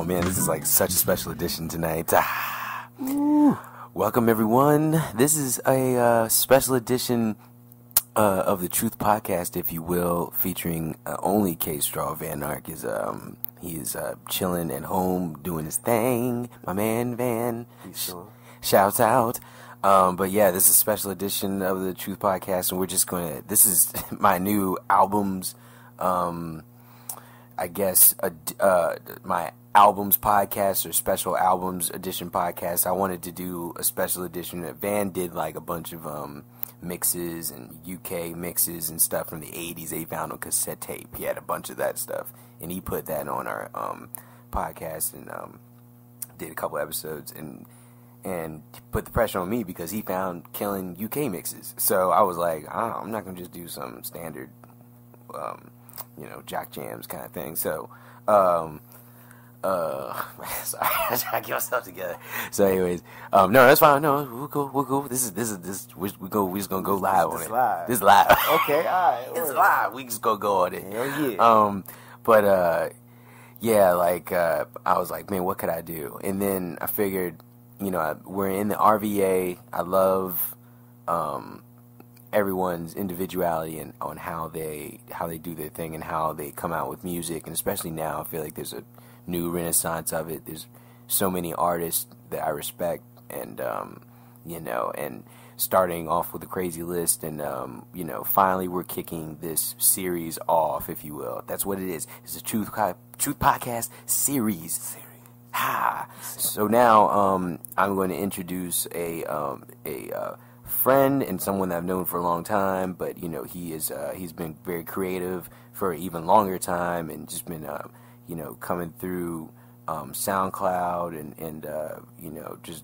man, this is like such a special edition tonight. Welcome everyone. This is a special edition of the Truth Podcast, if you will, featuring only KSTRAW. Van Ark is chilling at home doing his thing. My man Van, shouts out. But yeah, this is a special edition of the Truth Podcast, and we're just gonna. This is my new albums. I guess my albums podcast or special albums edition podcast. I wanted to do a special edition. Van did like a bunch of mixes and UK mixes and stuff from the 80s they found on cassette tape. He had a bunch of that stuff, and he put that on our podcast and did a couple episodes and put the pressure on me because he found killing UK mixes. So I was like, I'm not gonna just do some standard jock jams kind of thing. So sorry, I try to get myself together. So anyways, no, that's fine. No, we're cool. We just gonna go live on it. This is live. Okay, alright. It's live. We just gonna go on it. Hell yeah. I was like, man, what could I do? And then I figured, we're in the RVA. I love everyone's individuality and on how they do their thing and how they come out with music, and especially now I feel like there's a new renaissance of it. There's so many artists that I respect, and and starting off with a crazy list, and finally we're kicking this series off, if you will. That's what it is. It's a Truth Podcast series. So now I'm going to introduce a friend and someone that I've known for a long time, but he's been very creative for an even longer time, and just been coming through SoundCloud and just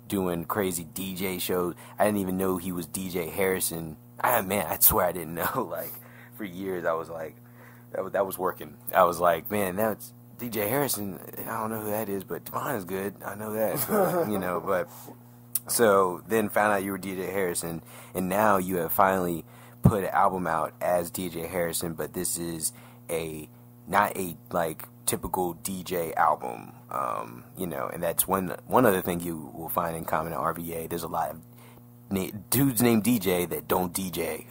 doing crazy DJ shows. I didn't even know he was DJ Harrison. I swear I didn't know. Like for years I was like, that was working. I was like, man, that's DJ Harrison. I don't know who that is, but Devonne is good. I know that. So, but so then found out you were DJ Harrison, and now you have finally put an album out as DJ Harrison, but this is not a like typical DJ album, and that's one other thing you will find in common at RVA. There's a lot of dudes named DJ that don't DJ,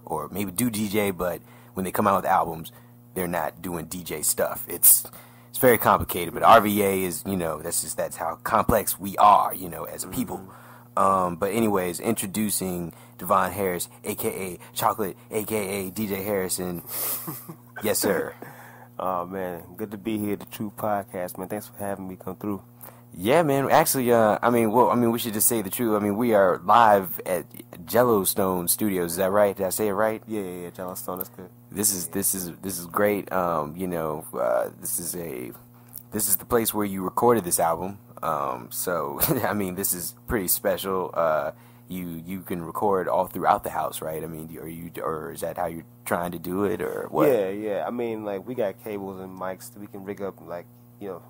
or maybe do DJ, but when they come out with albums, they're not doing DJ stuff. It's very complicated, but RVA is, that's how complex we are, as a people. But anyways, introducing Devonne Harris, a.k.a. Chocolate, a.k.a. DJ Harrison. Yes, sir. Oh, man. Good to be here at the True Podcast, man. Thanks for having me come through. Yeah, man. Actually, we should just say the truth. we are live at Jellostone Studios. Is that right? Did I say it right? Yeah, Jellostone. That's good. This is great. This is the place where you recorded this album. So this is pretty special. You can record all throughout the house, right? Or is that how you're trying to do it, or what? Yeah. We got cables and mics that we can rig up,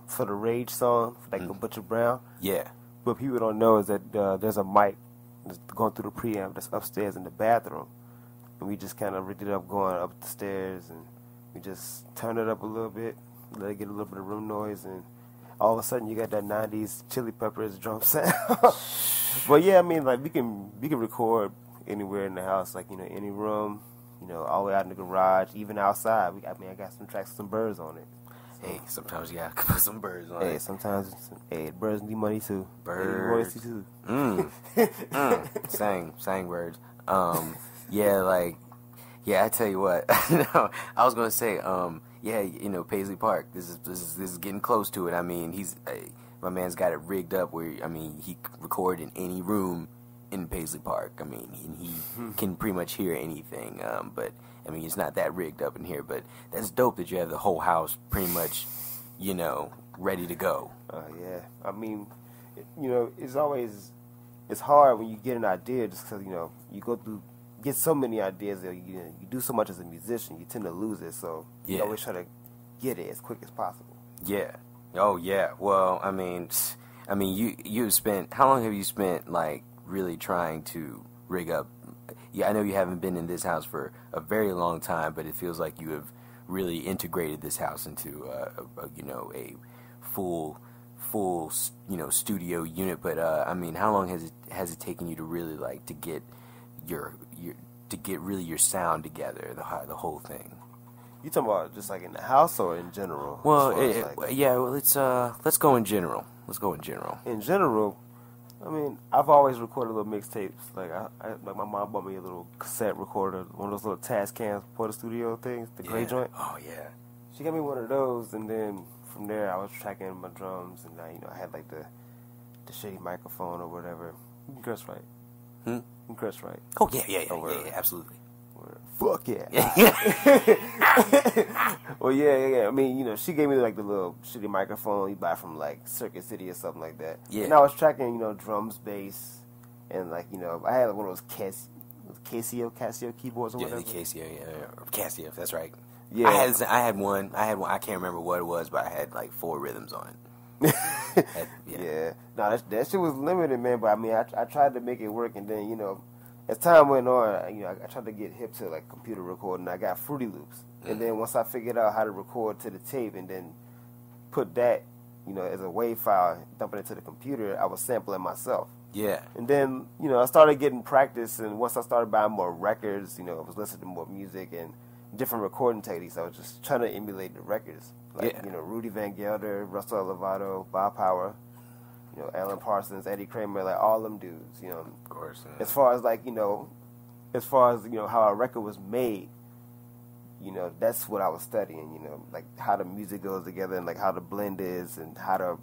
for the Rage song, for the Butcher Brown. Yeah. What people don't know is that there's a mic that's going through the preamp that's upstairs in the bathroom, and we just kind of rigged it up going up the stairs, and we just turn it up a little bit, let it get a little bit of room noise, and all of a sudden you got that 90s Chili Peppers drum sound. But yeah, we can record anywhere in the house, any room, all the way out in the garage, even outside. I got some tracks with some birds on it. Hey, sometimes you gotta put some birds on it. Hey, sometimes birds need money too. Birds. Too. Sang birds. I tell you what. I was gonna say, Paisley Park. This is getting close to it. My man's got it rigged up where he can record in any room in Paisley Park. And he can pretty much hear anything. But it's not that rigged up in here. But that's dope that you have the whole house pretty much, ready to go. Yeah. It's hard when you get an idea just because you get so many ideas that you do so much as a musician, you tend to lose it. So you always try to get it as quick as possible. Yeah. Oh yeah. Well, you spent, how long have you spent really trying to rig up? Yeah, I know you haven't been in this house for a very long time, but it feels like you have really integrated this house into a studio unit. But I mean, how long has it taken you to really like to get your your sound together, the whole thing? You talking about just like in the house or in general? Well, let's go in general. Let's go in general. In general, I mean, I've always recorded little mixtapes. Like like my mom bought me a little cassette recorder, one of those little Tascams for the studio things, the gray joint. Oh yeah. She got me one of those, and then from there I was tracking my drums, and I had like the shitty microphone or whatever. You can curse, right? You can curse, right? Oh yeah, absolutely. Fuck yeah. Well, yeah. I mean, she gave me like the little shitty microphone you buy from like Circuit City or something like that. Yeah. And I was tracking, drums, bass, and like, I had one of those Casio keyboards or whatever. Yeah, the Casio, that's right. Yeah. I had one. I can't remember what it was, but I had like 4 rhythms on it. Yeah. No, that shit was limited, man. But I mean, I tried to make it work, and then as time went on, I tried to get hip to like computer recording. I got Fruity Loops, and then once I figured out how to record to the tape, and then put that, as a WAV file, dump it into the computer, I was sampling myself. Yeah. And then I started getting practice, and once I started buying more records, I was listening to more music and different recording techniques. I was just trying to emulate the records, like Rudy Van Gelder, Russell Lovato, Bob Power. Alan Parsons, Eddie Kramer, like all them dudes, Of course. Yeah. As far as how a record was made, that's what I was studying, like how the music goes together and like how the blend is and how to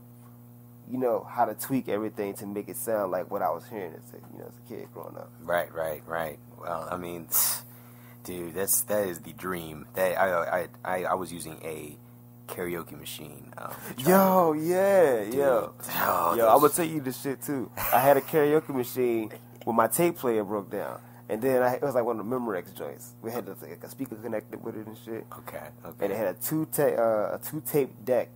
tweak everything to make it sound like what I was hearing as a kid growing up. Right. Well, I mean, dude, that is the dream. That I was using a karaoke machine. Yo, I'm gonna tell you this shit too. I had a karaoke machine when my tape player broke down, and then it was like one of the Memorex joints. We had like a speaker connected with it and shit. Okay. And it had a two tape deck,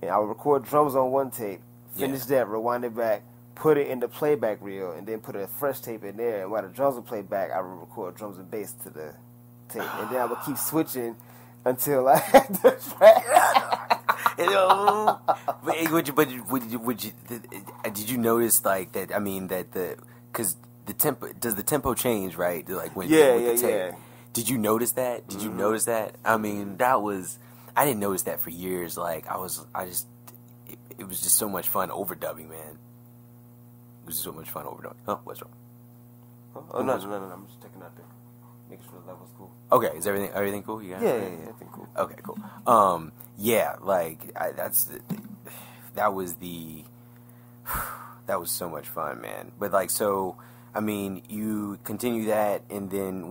and I would record drums on one tape, finish that, rewind it back, put it in the playback reel, and then put a fresh tape in there. And while the drums would play back, I would record drums and bass to the tape, and then I would keep switching until I had the track. Did you notice like that? I mean because the tempo, does the tempo change, right? Like when the tape. Yeah. Did you notice that? Did you notice that? I mean, I didn't notice that for years. Like it was just so much fun overdubbing, man. It was so much fun overdubbing. Oh, what's wrong? Oh no! I'm just checking out there. Make sure the level's cool. Okay, is everything cool? You got yeah, everything cool. Okay, cool. Like that was so much fun, man. But like, so I mean, you continue that, and then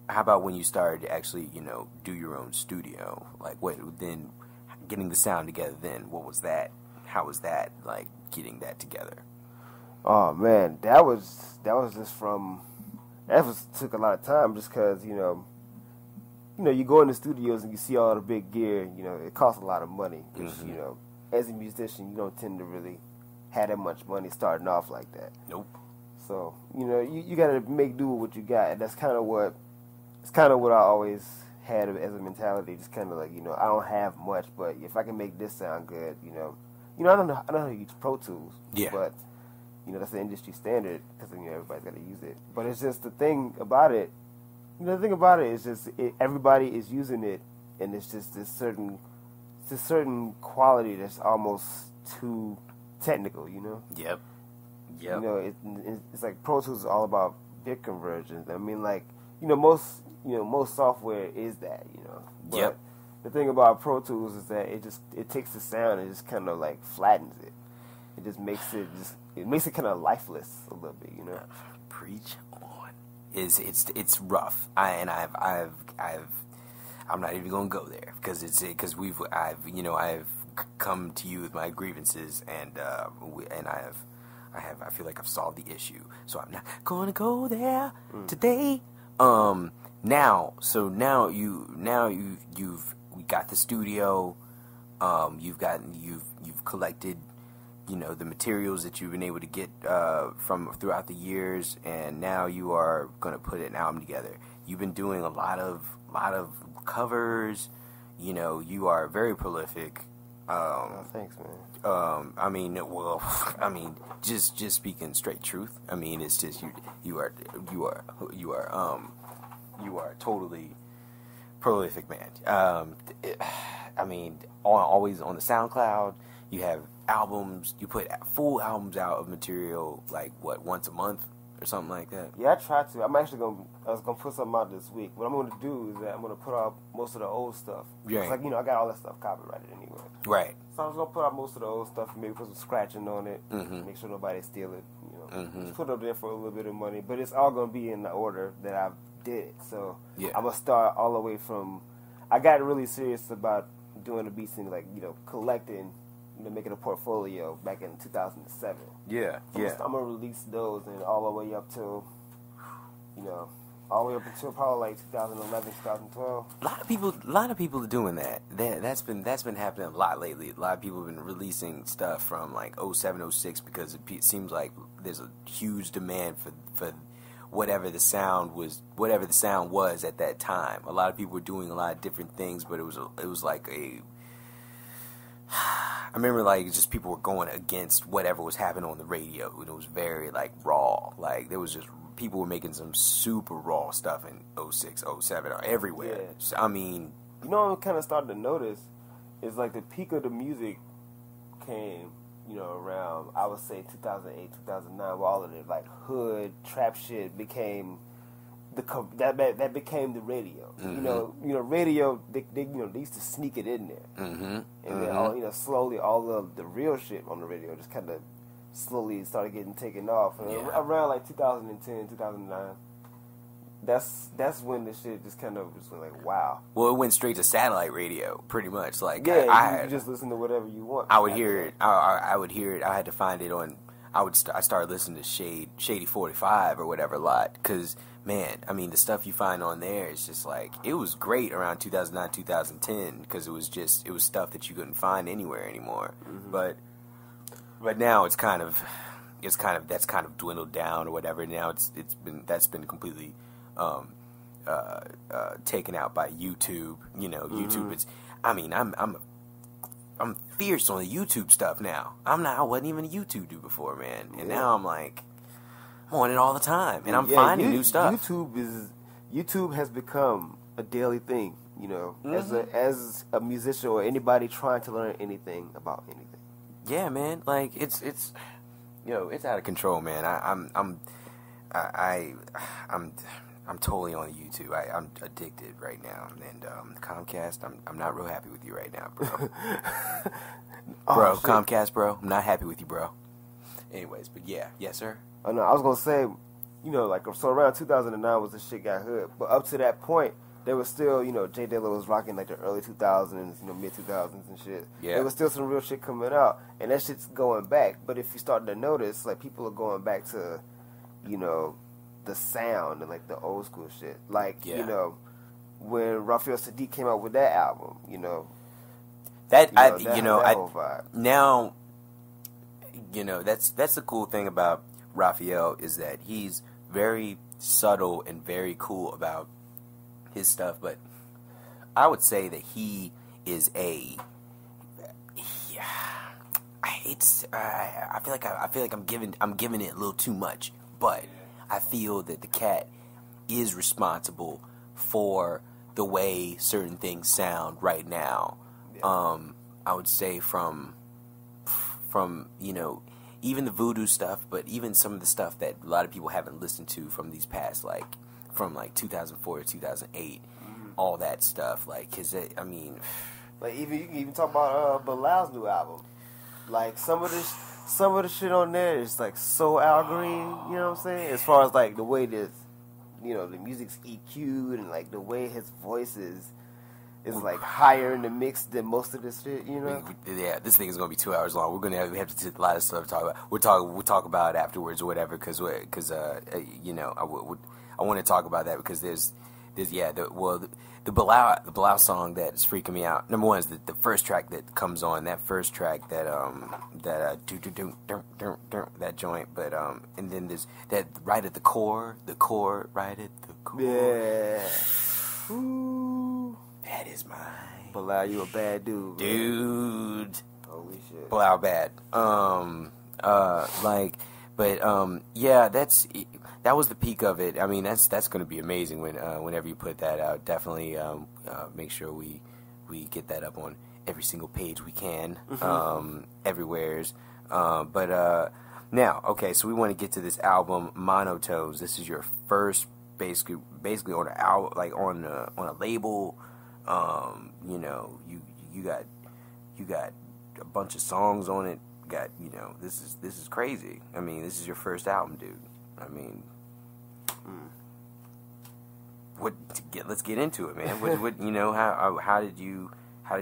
how about when you started to actually, do your own studio? Like, then getting the sound together? Then what was that? How was that like getting that together? Oh man, that was just from. Took a lot of time just because, you go in the studios and you see all the big gear, it costs a lot of money. Which, as a musician, you don't tend to really have that much money starting off like that. Nope. So, you got to make do with what you got. And that's kind of what I always had as a mentality. Just kind of like, I don't have much, but if I can make this sound good, I don't know how to use Pro Tools. Yeah. But that's the industry standard because everybody's got to use it. But it's just the thing about it. The thing about it is just everybody is using it, and it's just this certain quality that's almost too technical. Yep. It's like Pro Tools is all about bit conversions. I mean, like most software is that. But yep. The thing about Pro Tools is that it takes the sound and just kind of like flattens it. It just makes it kind of lifeless a little bit, Preach on. It's rough. I'm not even gonna go there because I've come to you with my grievances and I feel like I've solved the issue, so I'm not gonna go there today. We got the studio. You've collected, the materials that you've been able to get from throughout the years, and now you are going to put an album together. You've been doing a lot of covers. You are very prolific. Thanks, man. I mean, well, I mean, just speaking straight truth. I mean, it's just you are totally prolific, man. I mean, always on the SoundCloud. You have albums. You put full albums out of material like once a month or something like that. Yeah, I try to. I was gonna put something out this week. What I'm gonna do is that I'm gonna put out most of the old stuff. Right. It's like, I got all that stuff copyrighted anyway. Right. So I was gonna put out most of the old stuff and maybe put some scratching on it. Mm-hmm. Make sure nobody steal it. Mm-hmm. Just put it up there for a little bit of money, but it's all gonna be in the order that I did it. So yeah. I'm gonna start all the way from. I got really serious about doing the beats and collecting. Making a portfolio back in 2007. Yeah, yeah. I'm gonna release those and all the way up till, all the way up until probably like 2011, 2012. A lot of people are doing that. That's been happening a lot lately. A lot of people have been releasing stuff from like 07, 06 because it seems like there's a huge demand for whatever the sound was at that time. A lot of people were doing a lot of different things, but it was like a. I remember like just people were going against whatever was happening on the radio, and it was very like raw. Like there was just people were making some super raw stuff in 06, 07 or everywhere. Yeah. So, I mean, what I'm kind of starting to notice is like the peak of the music came, around I would say 2008, 2009, where all of the like hood trap shit became that became the radio. Mm-hmm. Radio they used to sneak it in there, mm-hmm. and then slowly all of the real shit on the radio just kind of slowly started getting taken off. And around like 2010, 2009, that's when the shit just kind of just went like wow. Well, it went straight to satellite radio, pretty much. Like you just listen to whatever you want. I would hear it. I would hear it. I had to find it on. I started listening to Shady 45 or whatever a lot because. Man, I mean, the stuff you find on there is just like, it was great around 2009, 2010, because it was stuff that you couldn't find anywhere anymore. Mm-hmm. But now that's kind of dwindled down or whatever. Now that's been completely taken out by YouTube. Mm-hmm. YouTube I'm fierce on the YouTube stuff now. I wasn't even a YouTube dude before, man. And now I'm like, I'm on it all the time, and I'm finding new stuff. YouTube has become a daily thing, mm-hmm. as a musician or anybody trying to learn anything about anything. Yeah, man, like it's out of control, man. I'm totally on YouTube. I'm addicted right now, and Comcast, I'm not real happy with you right now, bro. Bro, Comcast, bro, I'm not happy with you, bro. Anyways, but yeah, yes, sir. I know. I was gonna say, so around 2009 was the shit got hood, but up to that point, there was still, Jay Dilla was rocking like the early 2000s, mid 2000s and shit. Yeah. There was still some real shit coming out, and that shit's going back. But if you start to notice, like people are going back to, the sound and like the old school shit, like when Raphael Sadiq came out with that album, that whole vibe. Now, that's the cool thing about Raphael is that he's very subtle and very cool about his stuff, but I would say that he is I feel like I'm giving it a little too much, but I feel that the cat is responsible for the way certain things sound right now. Yeah. I would say from even the voodoo stuff, but even some of the stuff that a lot of people haven't listened to from these past, from 2004 to 2008, all that stuff, cause you can even talk about Bilal's new album, like some of the shit on there is like so Al Green, you know what I'm saying? As far as like the way this, the music's EQ'd and like the way his voice is like higher in the mix than most of this shit, Yeah, this thing is gonna be 2 hours long. We're gonna have to take a lot of stuff to talk about. We'll talk about it afterwards or whatever, because I want to talk about that because there's the Bilal song that is freaking me out. Number one is the first track that comes on. That first track that that joint, but and then there's that right at the core right at the core. Yeah. Ooh. bad is mine. Bilal, you a bad dude. Dude. Holy shit. Bilal bad. Yeah, that was the peak of it. I mean, that's going to be amazing whenever you put that out. Definitely make sure we get that up on every single page we can, everywhere's. Now, okay, so we want to get to this album, Monotones. This is your first, basically on an album, like on a label. You know, you got a bunch of songs on it. This is crazy. I mean, this is your first album, dude. I mean, let's get into it, man. How did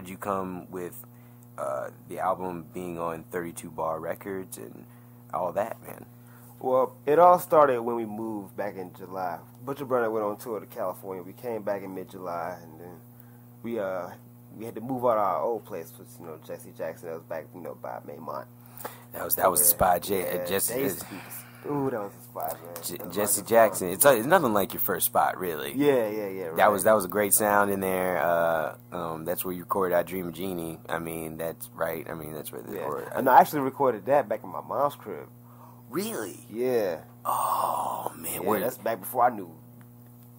you come with the album being on 32 Bar Records and all that, man? Well, it all started when we moved back in July. Butcher Brown went on tour to California. We came back in mid-July, and then we had to move out of our old place, which Jesse Jackson. That was back by Maymont. That was the spot. Ooh, that was the spot, man. Jesse Jackson. It's nothing like your first spot, really. Yeah. Right. That was a great sound in there. That's where you recorded "I Dream of Jeannie." I mean, that's right. I mean, that's where they recorded. And I actually recorded that back in my mom's crib. Really? Yeah. Oh man, yeah, that's back before I knew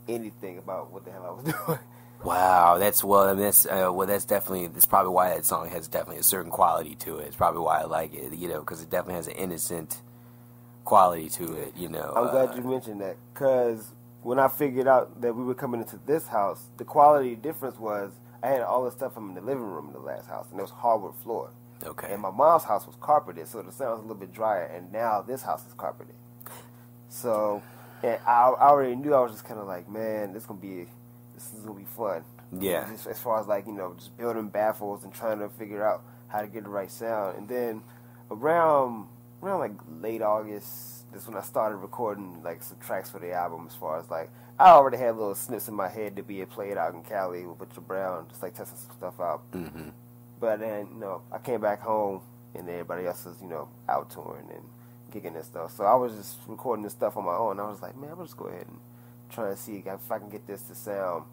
anything about what the hell I was doing. Wow, that's definitely, that's probably why that song has definitely a certain quality to it. It's probably why I like it, because it definitely has an innocent quality to it, I'm glad you mentioned that, because when I figured out that we were coming into this house, the quality difference was I had all the stuff from in the living room in the last house, and it was hardwood floor. Okay. And my mom's house was carpeted, so the sound was a little bit drier, and now this house is carpeted. So, and I already knew, I was just kind of like, man, this is gonna be fun. Yeah. Just as far as just building baffles and trying to figure out how to get the right sound. And then around like late August, that's when I started recording like some tracks for the album. As far as I already had little snips in my head to be played out in Cali with Butcher Brown, just like testing some stuff out. Mm-hmm. But then I came back home and everybody else was out touring and gigging and stuff. So I was just recording this stuff on my own. I was like, man, I'm gonna just go ahead and try and see if I can get this to sound.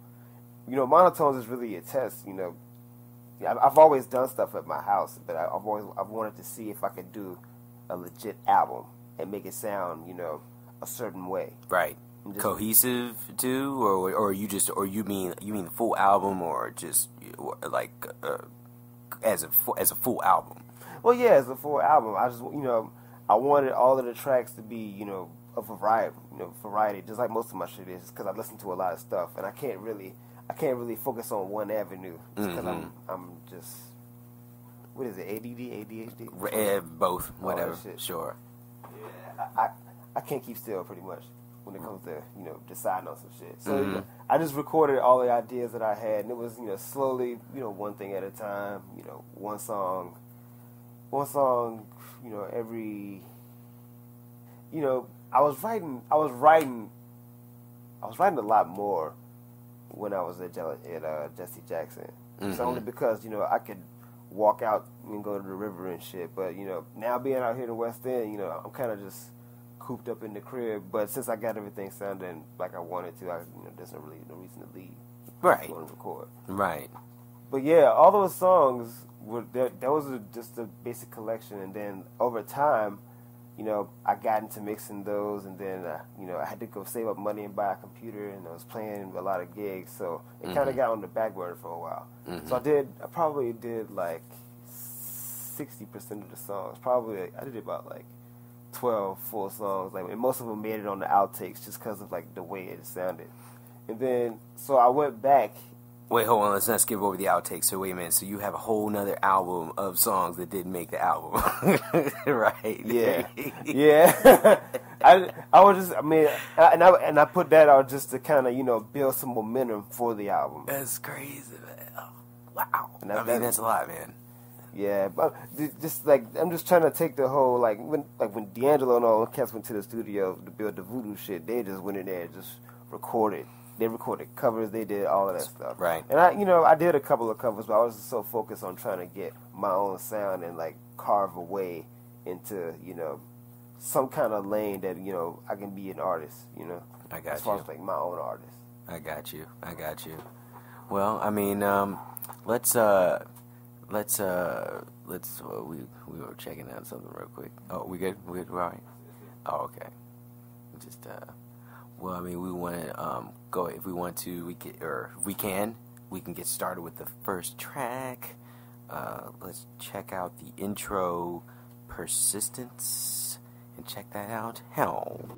Monotones is really a test. I've always done stuff at my house, but I've wanted to see if I could do a legit album and make it sound, a certain way. Right. Cohesive too, or you mean the full album, or just like as a full album? Well, yeah, as a full album. I just I wanted all of the tracks to be a variety, just like most of my shit is, because I listen to a lot of stuff, and I can't really focus on one avenue, because I'm just, what is it, ADHD? Both, whatever, sure. Yeah, I can't keep still pretty much when it comes to deciding on some shit. So I just recorded all the ideas that I had, and it was slowly one thing at a time, one song, every. I was writing a lot more when I was at Jesse Jackson. It's only because I could walk out and go to the river and shit. But now being out here in the West End, I'm kind of just cooped up in the crib. But since I got everything sounding like I wanted to, there's no reason to leave. Right. To record. Right. But yeah, all those songs that was just a basic collection, and then over time, I got into mixing those, and then, I had to go save up money and buy a computer, and I was playing a lot of gigs, so it kind of got on the back burner for a while. So I probably did like 60% of the songs. I did about like 12 full songs, and most of them made it on the outtakes just because of like the way it sounded. And then, so I went back. Wait, hold on. Let's not skip over the outtakes. So wait a minute. So you have a whole nother album of songs that didn't make the album, right? Yeah, yeah. I was just, and I put that out just to kind of build some momentum for the album. That's crazy, man. Oh, wow. That's a lot, man. Yeah, but just I'm just trying to take the whole when D'Angelo and all the cats went to the studio to build the voodoo shit. They just went in there and just recorded. They recorded covers. They did all of that stuff. Right. And I did a couple of covers, but I was just so focused on trying to get my own sound and carve a way into some kind of lane that I can be an artist. I got as far as my own artist. I got you. Well, I mean, let's we were checking out something real quick. Oh, we good? We good? We're all right? Oh, okay. Just well, I mean, we want to go if we want to. We can, or if we can get started with the first track. Let's check out the intro, Persistence, and check that out. Hell.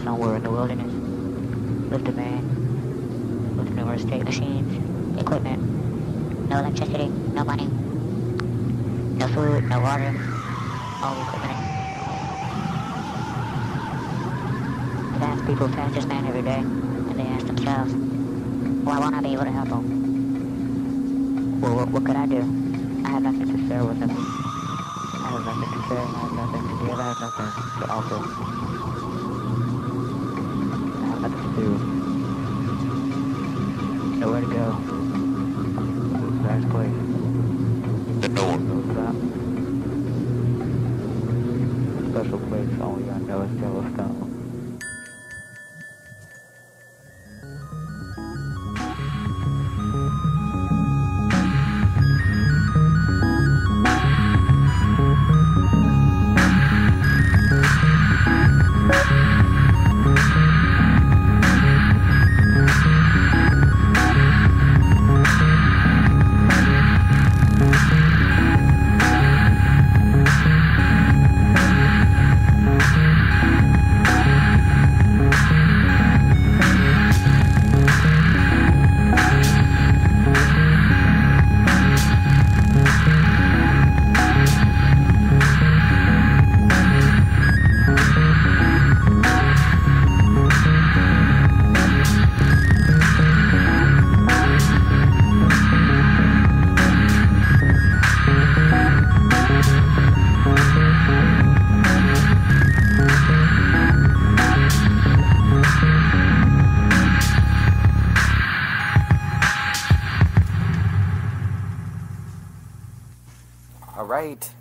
Somewhere in the wilderness lived a man with numerous state machines, equipment, no electricity, no money, no food, no water, all the equipment. The vast people pass this man every day, and they ask themselves, why won't I be able to help him? Well, what could I do? I have nothing to share with him. I have nothing to share, I have nothing to give, I have nothing to offer. Nothing to do. Nowhere to go. Last place that no one knows about. A special place only I know is Yellowstone. Alright,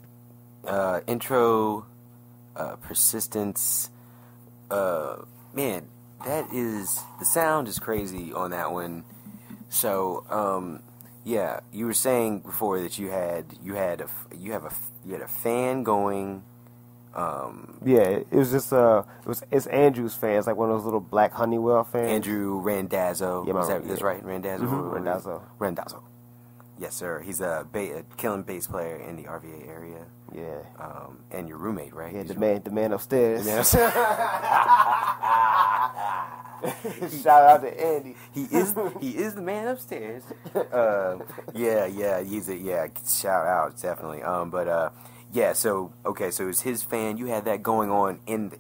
intro, Persistence, man, that is, the sound is crazy on that one. So, yeah, you were saying before that you had a fan going. Yeah, it was just it's Andrew's fan. It's like one of those little black Honeywell fans. Andrew Randazzo. Yeah, that's right, Randazzo. Randazzo. Randazzo. Yes, sir. He's a killing bass player in the RVA area. Yeah. And your roommate, right? Yeah, the man upstairs. The man upstairs. Shout out to Andy. He is the man upstairs. Shout out definitely. Yeah. So okay, so it's his fan. You had that going on in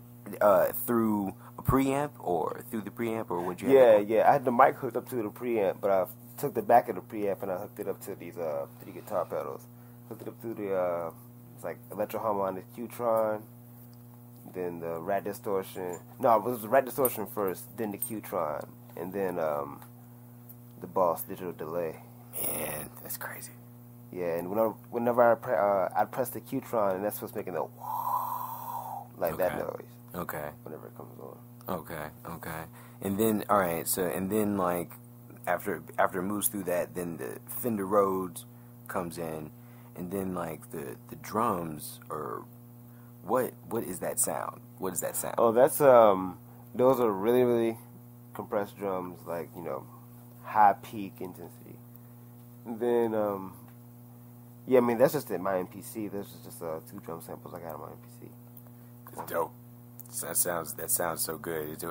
through a preamp or through the preamp or would you? Yeah. I had the mic hooked up to the preamp, but I took the back of the preamp and I hooked it up to these three guitar pedals. Hooked it up through the it's like Electro Harmonic Qtron, then the Rat Distortion. No, it was the Rat Distortion first, then the Qtron, and then the Boss Digital Delay. Man, that's crazy. Yeah, and whenever I press the Qtron, and that's what's making the whoa, like that noise. Okay. Whenever it comes on. Okay. And then like after it moves through that, then the Fender Rhodes comes in, and then like the drums or what is that sound? What is that sound? Oh, that's those are really, really compressed drums, like, you know, high peak intensity. And then yeah, I mean that's just in my MPC. There's just 2 drum samples I got on my MPC. It's dope. That sounds so good.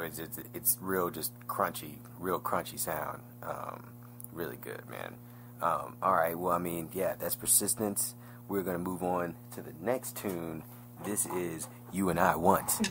It's real, just real crunchy sound. Really good, man. All right. Well, I mean, yeah, that's Persistence. We're gonna move on to the next tune. This is You and I Want.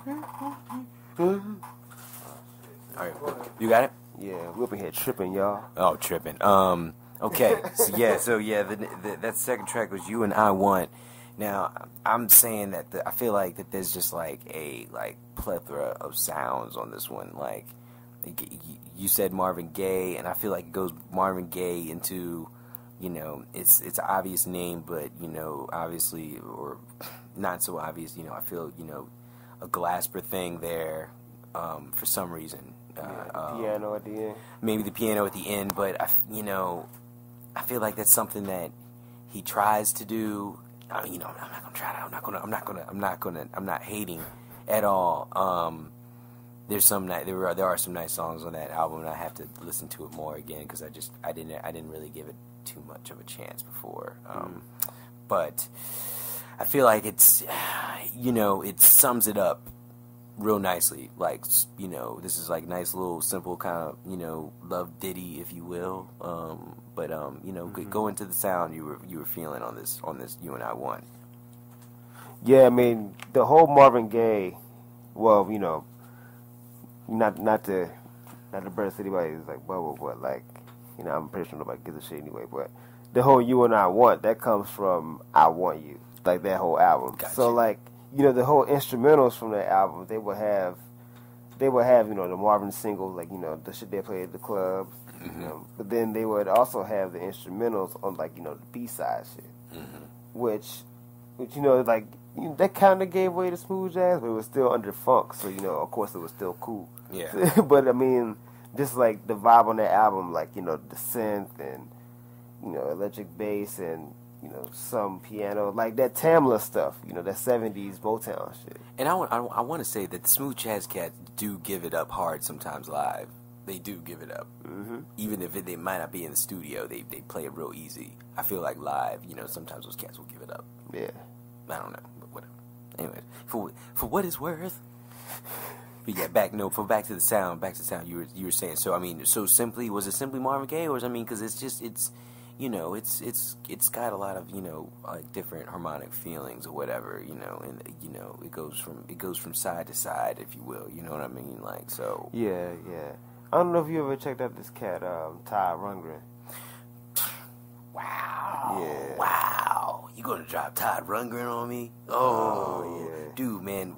All right, you got it? Yeah, we up in here tripping, y'all. Oh, tripping. Okay. So that second track was "You and I Want." Now, I'm saying that I feel like that there's just like a plethora of sounds on this one. Like you said, Marvin Gaye, and I feel like it goes Marvin Gaye into, you know, it's an obvious name, but you know, obviously or not so obvious. You know, I feel, you know, a Glasper thing there for some reason. Piano at the end. Maybe the piano at the end, but I feel like that's something that he tries to do. You know, I'm not gonna try to. I'm not hating at all. There are some nice songs on that album, and I have to listen to it more again because I didn't really give it too much of a chance before. But I feel like it's, you know, it sums it up real nicely. Like, you know, this is like nice little simple kind of, you know, love ditty, if you will. But you know, go into the sound you were feeling on this You and I Want. Yeah, I mean, the whole Marvin Gaye, well, you know, not to burst anybody's like bubble, but like, you know, I'm pretty sure nobody gives a shit anyway. But the whole You and I Want, that comes from I Want You, like that whole album. Gotcha. So like, you know, the whole instrumentals from that album, they would have, you know, the Marvin singles, like, you know, the shit they played at the clubs. Mm-hmm. You know, but then they would also have the instrumentals on, like, you know, the B-side shit, which you know, like, you know, that kind of gave way to smooth jazz, but it was still under funk, so, you know, of course it was still cool. Yeah. But I mean, just like the vibe on that album, like, you know, the synth and, you know, electric bass and, you know, some piano, like that Tamla stuff, you know, that 70s Motown shit. And I want to say that the smooth jazz cats do give it up hard sometimes live. They do give it up. Mm-hmm. Even if they might not be in the studio, they play it real easy. I feel like live, you know, sometimes those cats will give it up. Yeah. I don't know, but whatever. Anyways, for what it's worth. But yeah, back to the sound. You were saying. So I mean, was it simply Marvin Gaye, or because it's you know, it's got a lot of, you know, like different harmonic feelings or whatever, you know, and you know, it goes from side to side, if you will, you know what I mean, like, so. Yeah. I don't know if you ever checked out this cat, Todd Rundgren. Wow. Yeah. Wow. You gonna drop Todd Rundgren on me? Oh yeah. Dude, man,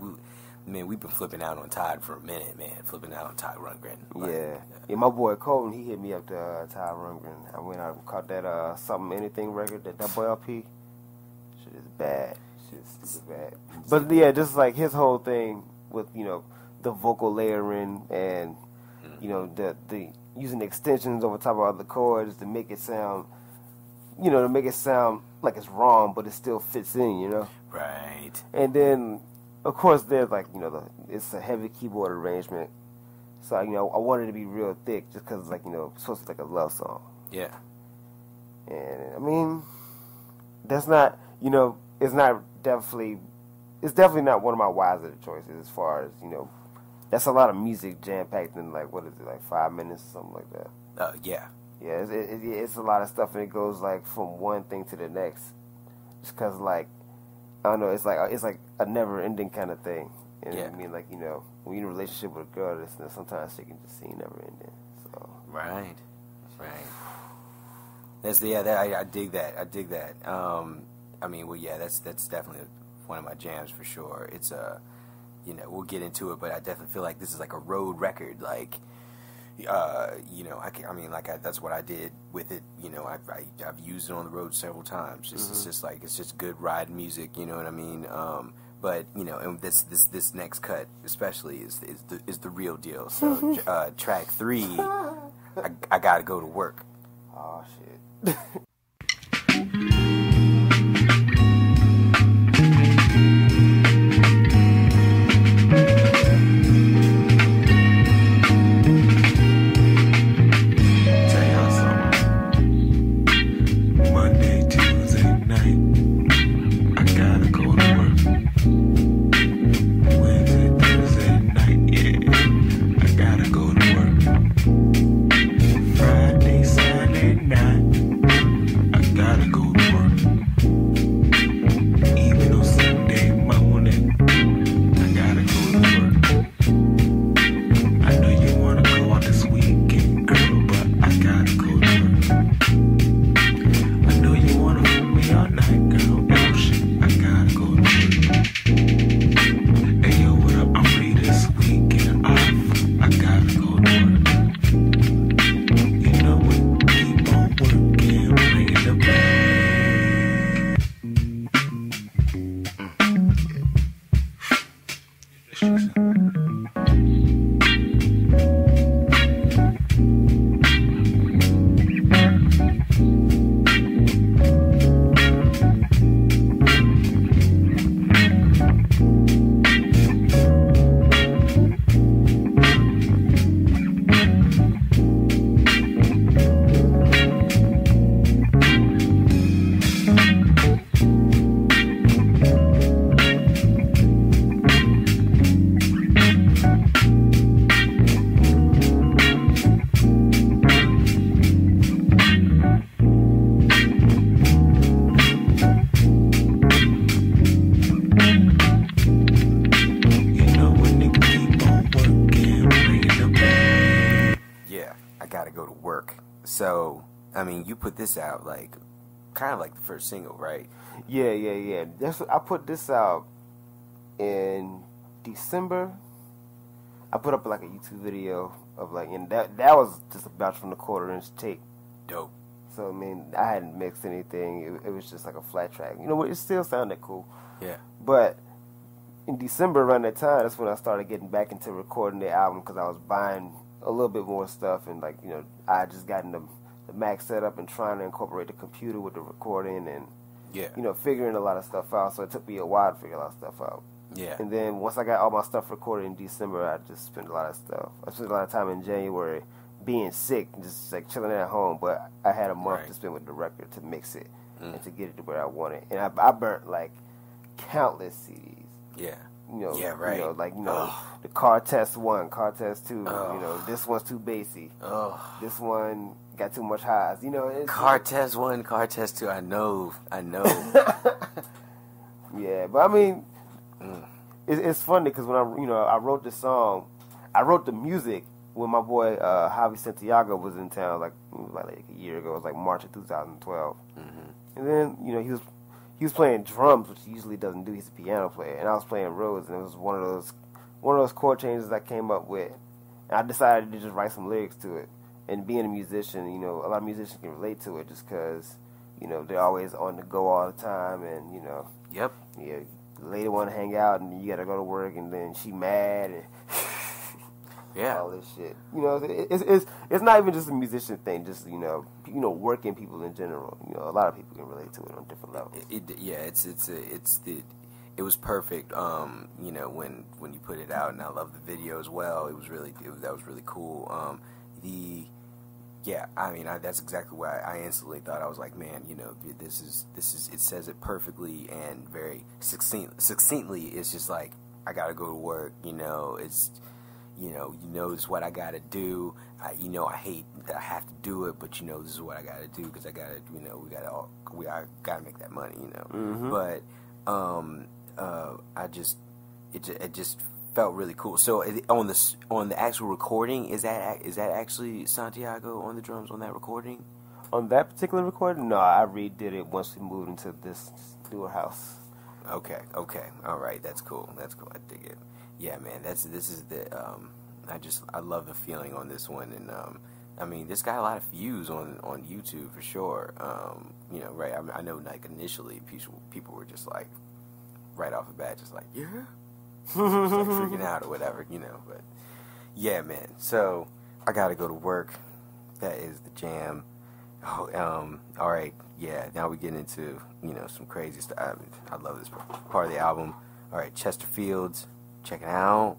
we've been flipping out on Todd for a minute, man. Flipping out on Todd Rundgren. Like, yeah, my boy Colton, he hit me up to Todd Rundgren. I went out and caught that Something Anything record, that double LP. Shit is bad. Shit's bad. But yeah, just like his whole thing with, you know, the vocal layering and, you know, the using extensions over top of other chords to make it sound, you know, like it's wrong, but it still fits in, you know? Right. And then, of course, there's like, you know, it's a heavy keyboard arrangement. So, you know, I wanted it to be real thick just because, like, you know, it's supposed to be like a love song. Yeah. And, I mean, that's not, you know, it's definitely not one of my wiser choices as far as, you know, that's a lot of music jam-packed in, like, what is it, like 5 minutes or something like that. Yeah. Yeah, it's a lot of stuff, and it goes, like, from one thing to the next. Just because, like, I don't know, it's like a never-ending kind of thing. You know what I mean? Like, you know, when you're in a relationship with a girl, sometimes she can just seem never-ending. So. Right. I dig that. I mean, well, yeah, that's definitely one of my jams for sure. It's you know, we'll get into it, but I definitely feel like this is like a road record. Like, you know, that's what I did with it. You know, I've used it on the road several times. It's just good ride music. You know what I mean? But you know, and this next cut especially is the real deal. So track 3, I gotta go to work. Oh shit. Friday, Saturday night. work. So, I mean, you put this out like kind of like the first single, right? Yeah. I put this out in December. I put up like a YouTube video of like, and that was just a batch from the 1/4-inch tape. Dope. So I mean, I hadn't mixed anything. It was just like a flat track. You know, it still sounded cool. Yeah. But in December around that time, that's when I started getting back into recording the album because I was buying a little bit more stuff, and like, you know, I had just gotten the Mac set up and trying to incorporate the computer with the recording and, yeah, you know, figuring a lot of stuff out. So it took me a while to figure a lot of stuff out. Yeah. And then once I got all my stuff recorded in December, I just spent a lot of stuff. I spent a lot of time in January being sick, just like chilling at home. But I had a month to spend with the record to mix it and to get it to where I wanted. And I burnt like countless CDs. Yeah. You know, yeah, right. You know, like, you know, the Car Test 1, Car Test 2. You know, this one's too bassy. This one got too much highs. You know, Car Test 1, Car Test 2. I know. Yeah, but I mean, it's funny because when I wrote this song, I wrote the music when my boy Javi Santiago was in town, like a year ago. It was like March of 2012, and then, you know, he was playing drums, which he usually doesn't do. He's a piano player, and I was playing Rhodes, and it was one of those chord changes I came up with, and I decided to just write some lyrics to it. And being a musician, you know, a lot of musicians can relate to it just because, you know, they're always on the go all the time, and, you know. Yep. Yeah, the lady want to hang out, and you got to go to work, and then she mad, and yeah, all this shit. You know, it's not even just a musician thing. Just, you know, working people in general. You know, a lot of people can relate to it on different levels. It was perfect. You know, when you put it out, and I love the video as well. That was really cool. Yeah, I mean, that's exactly why I instantly thought. I was like, man, you know, this is. It says it perfectly and very succinctly. It's just like, I gotta go to work. You know, it's, you know, it's what I gotta do. You know, I hate that I have to do it, but, you know, this is what I gotta do because I gotta, you know, I gotta make that money. You know, but it just felt really cool. So on the actual recording, is that actually Santiago on the drums on that recording? On that particular recording, no, I redid it once we moved into this newer house. Okay, all right, that's cool. I dig it. Yeah, man, I love the feeling on this one, and I mean, this got a lot of views on YouTube for sure. You know, right? I know, like, initially people were just like, right off the bat, just like, yeah. Like freaking out or whatever, you know. But yeah, man, so I gotta go to work. That is the jam. All right, yeah, now we get into, you know, some crazy stuff. I love this part of the album. All right, Chesterfields, check it out.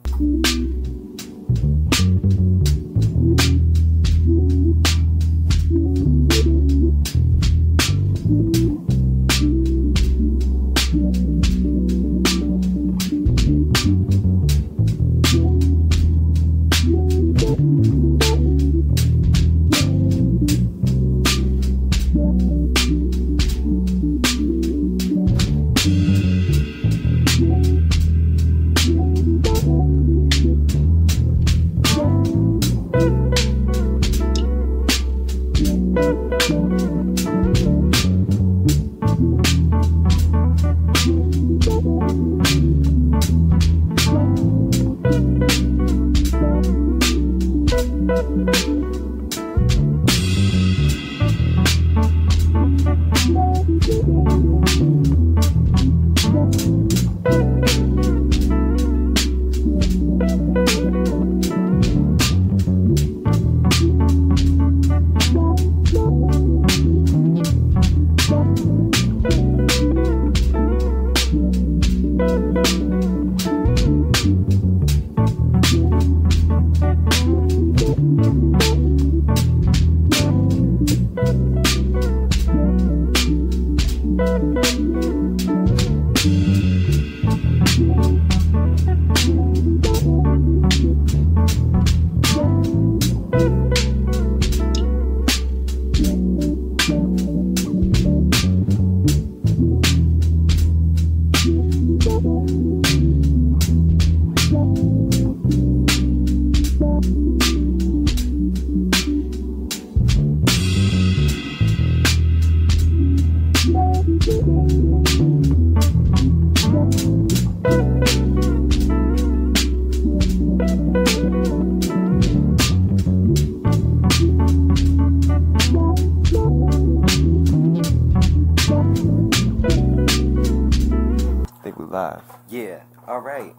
live. Yeah. All right.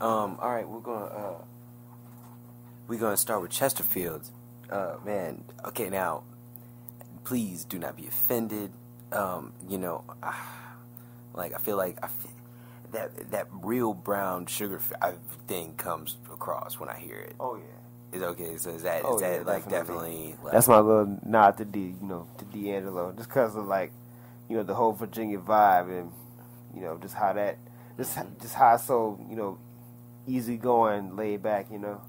We're gonna start with Chesterfields. Man. Okay. Now, please do not be offended. Like I feel that real brown sugar thing comes across when I hear it. Oh yeah. Is okay. So is that definitely like, that's my little nod to D'Angelo, just because of like, the whole Virginia vibe and just how that just how it's so easy going, laid back, So.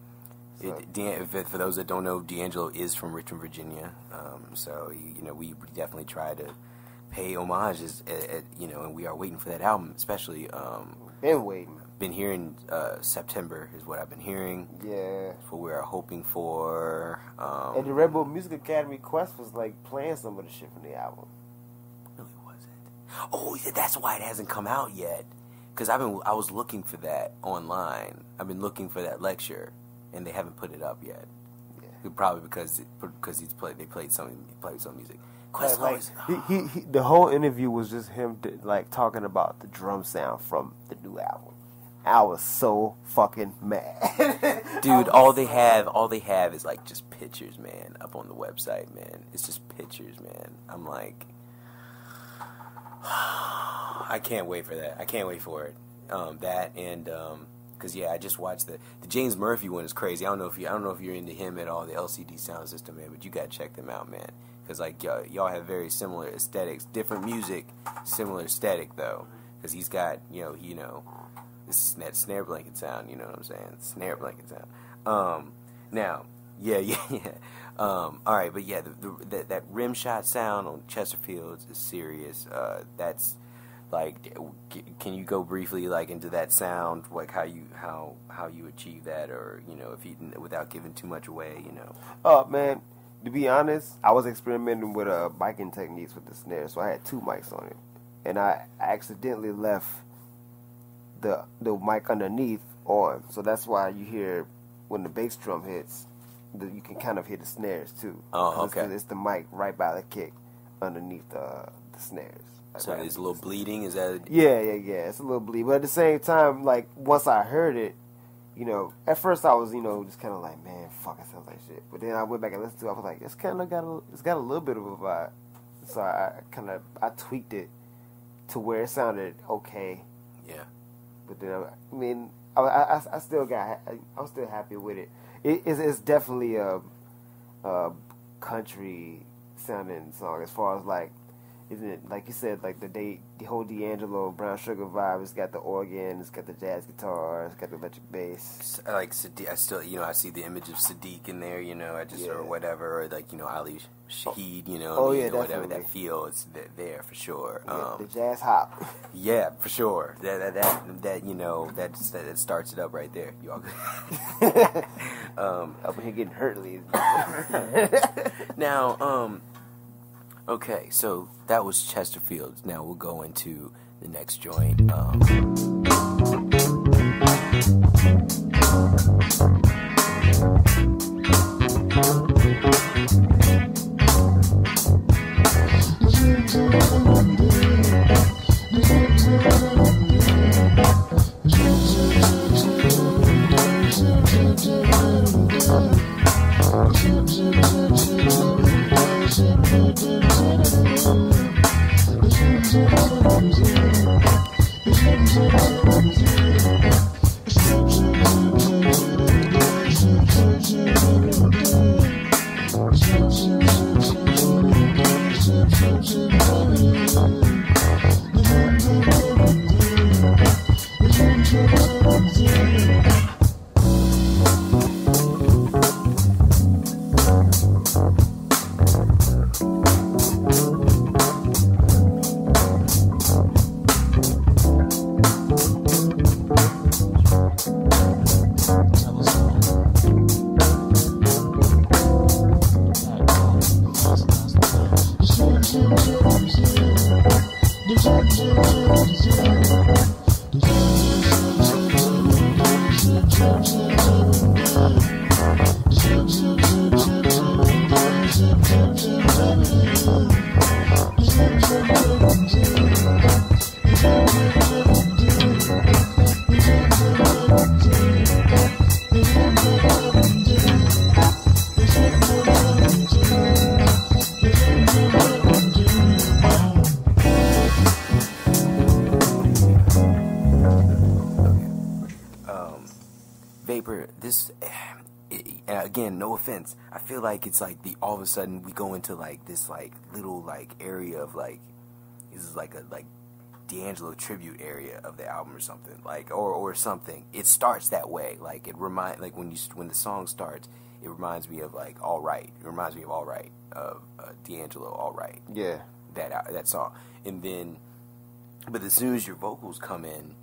For those that don't know, D'Angelo is from Richmond, Virginia. So we definitely try to pay homages, and we are waiting for that album, especially. Been hearing September is what I've been hearing. Yeah. That's what we are hoping for. And the Red Bull Music Academy Quest was like playing some of the shit from the album. Really was it? Oh, that's why it hasn't come out yet. Because I was looking for that online. I've been looking for that lecture, and they haven't put it up yet. Yeah. Probably because they played some music. The whole interview was just him talking about the drum sound from the new album. I was so fucking mad. Dude, all they have is like just pictures, man, up on the website, man. It's just pictures, man. I'm like, I can't wait for that. I can't wait for it. That and because I just watched the James Murphy one is crazy. I don't know if you're into him at all, the LCD Sound System, man, but you gotta check them out, man. Because like y'all have very similar aesthetics, different music, similar aesthetic though. Because he's got that snare blanket sound, you know what I'm saying? Snare blanket sound. Now, all right, but yeah, that rim shot sound on Chesterfields is serious. That's like, can you go briefly like into that sound, like how you achieve that, or if you without giving too much away, Man, to be honest, I was experimenting with miking techniques with the snare, so I had 2 mics on it, and I accidentally left the mic underneath on, so that's why you hear when the bass drum hits, you can kind of hear the snares too. Oh, okay. It's the mic right by the kick underneath the snares. So there's a little bleeding. Is that? Yeah. It's a little bleed, but at the same time, like once I heard it, at first I was just kind of like, man, fuck, it sounds like shit. But then I went back and listened to it. I was like, it's got a little bit of a vibe. So I tweaked it to where it sounded okay. Yeah. But then I was still happy with it. It's definitely a country sounding song as far as like, isn't it, like you said, like the whole D'Angelo Brown Sugar vibe. It's got the organ, it's got the jazz guitar, it's got the electric bass. I like Sadiq. I still I see the image of Sadiq in there. Or whatever, or like Ali Shaheed. Whatever that feel is there for sure. The jazz hop. Yeah, for sure. That starts it up right there. You all good? Up here getting hurt, ladies. Now, okay, so that was Chesterfields. Now we'll go into the next joint. this. Again, no offense. I feel like it's like all of a sudden we go into like this like little like area of like this is like a like D'Angelo tribute area of the album or something like or something. It starts that way. Like when the song starts, it reminds me of like All Right. It reminds me of All Right of D'Angelo All Right. Yeah. That song. And then, but as soon as your vocals come in,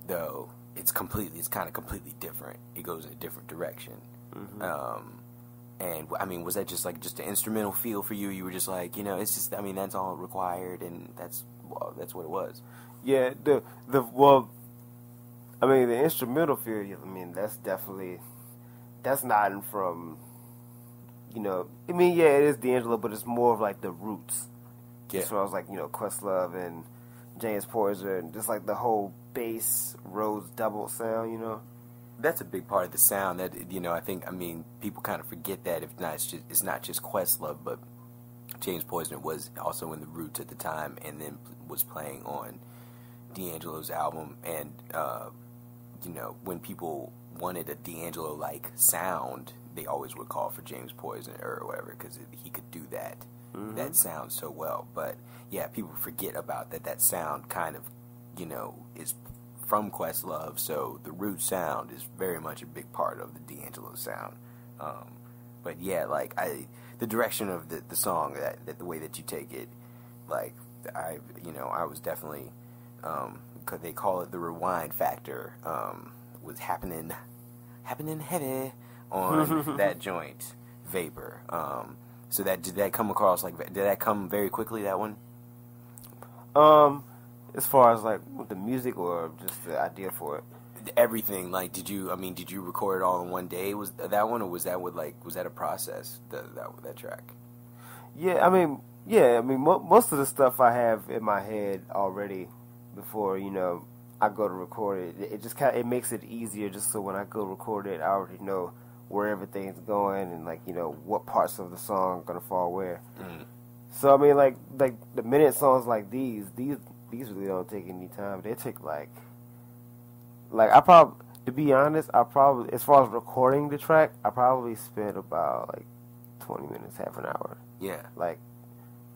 though, it's kind of completely different. It goes in a different direction. Mm-hmm. And I mean, was that just an instrumental feel for you? You were just like, it's just, I mean, that's all required, and that's what it was. Yeah. I mean, the instrumental feel. I mean, that's not from, I mean, yeah, it is D'Angelo, but it's more of like the roots. Yeah. As far as like, Questlove and James Poyser and just like the whole bass Rhodes double sound, That's a big part of the sound that, I mean, people kind of forget that it's not just Questlove, but James Poyser was also in the Roots at the time and then was playing on D'Angelo's album. And, when people wanted a D'Angelo-like sound, they always would call for James Poyser or whatever because he could do that. Mm-hmm. That sound so well. But, yeah, people forget about that sound kind of, is from Questlove, so the root sound is very much a big part of the D'Angelo sound. But yeah, like the direction of the song, that the way that you take it, like I was definitely, cause they call it the rewind factor, was happening heavy on that joint, Vapor. So did that come across did that come very quickly, that one? As far as like with the music or just the idea for it, everything. Like, did you record it all in one day? Was that one, or was that a process? That track? Yeah, I mean, most of the stuff I have in my head already before I go to record it. It just it makes it easier, just so when I go record it, I already know where everything's going and like what parts of the song are gonna fall where. Mm. So I mean, like the minute songs like these really don't take any time. They take like to be honest, as far as recording the track, I probably spent about like 20 minutes, half an hour. Yeah. Like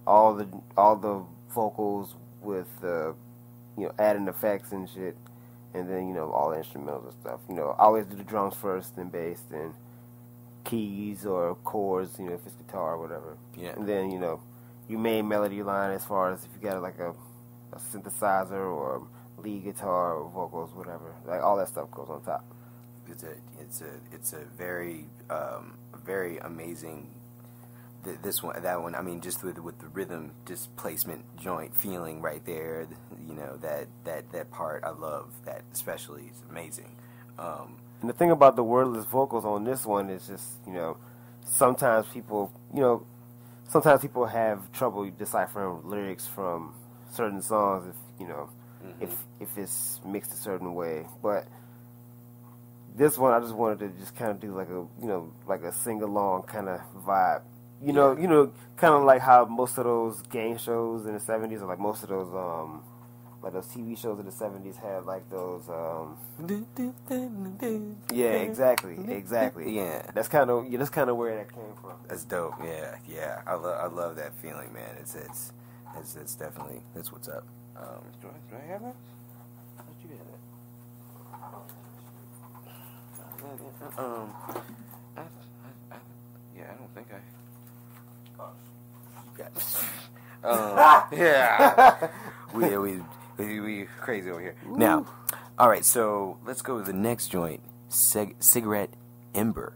all the vocals with adding effects and shit, and then all the instrumentals and stuff. I always do the drums first, then bass, then keys or chords, if it's guitar or whatever. Yeah. And then your main melody line, as far as if you got like a synthesizer or lead guitar or vocals, whatever. Like all that stuff goes on top. It's a very very amazing. That one. I mean, just with the rhythm displacement joint feeling right there. That part I love. That especially is amazing. And the thing about the wordless vocals on this one is just sometimes people have trouble deciphering lyrics from certain songs if it's mixed a certain way. But this one I just wanted to just kind of do like a sing along kind of vibe. Kind of like how most of those game shows in the 70s, or like most of those like those TV shows in the 70s had like those yeah, exactly. Yeah. That's kind of where that came from. That's dope. Yeah. I love that feeling, man. It's definitely, that's what's up. Do I have that? How'd you get that? I don't think yeah. We crazy over here. Woo. Now, all right. So let's go to the next joint. Cigarette Ember.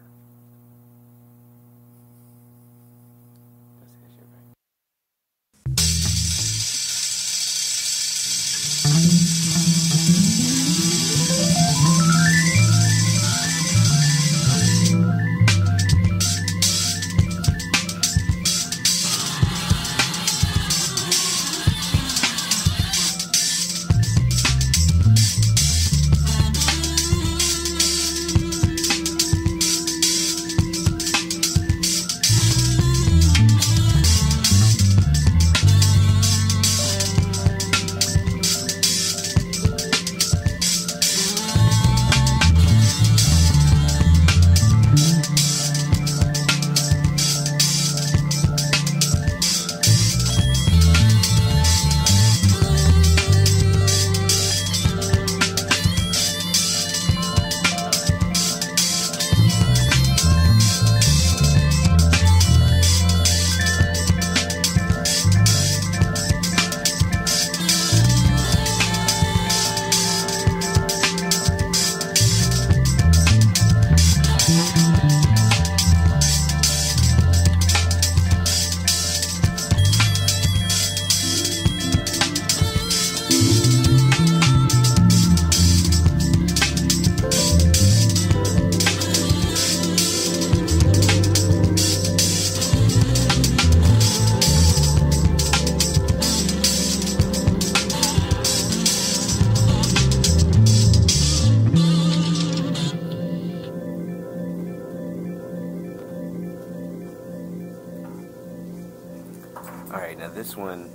this one,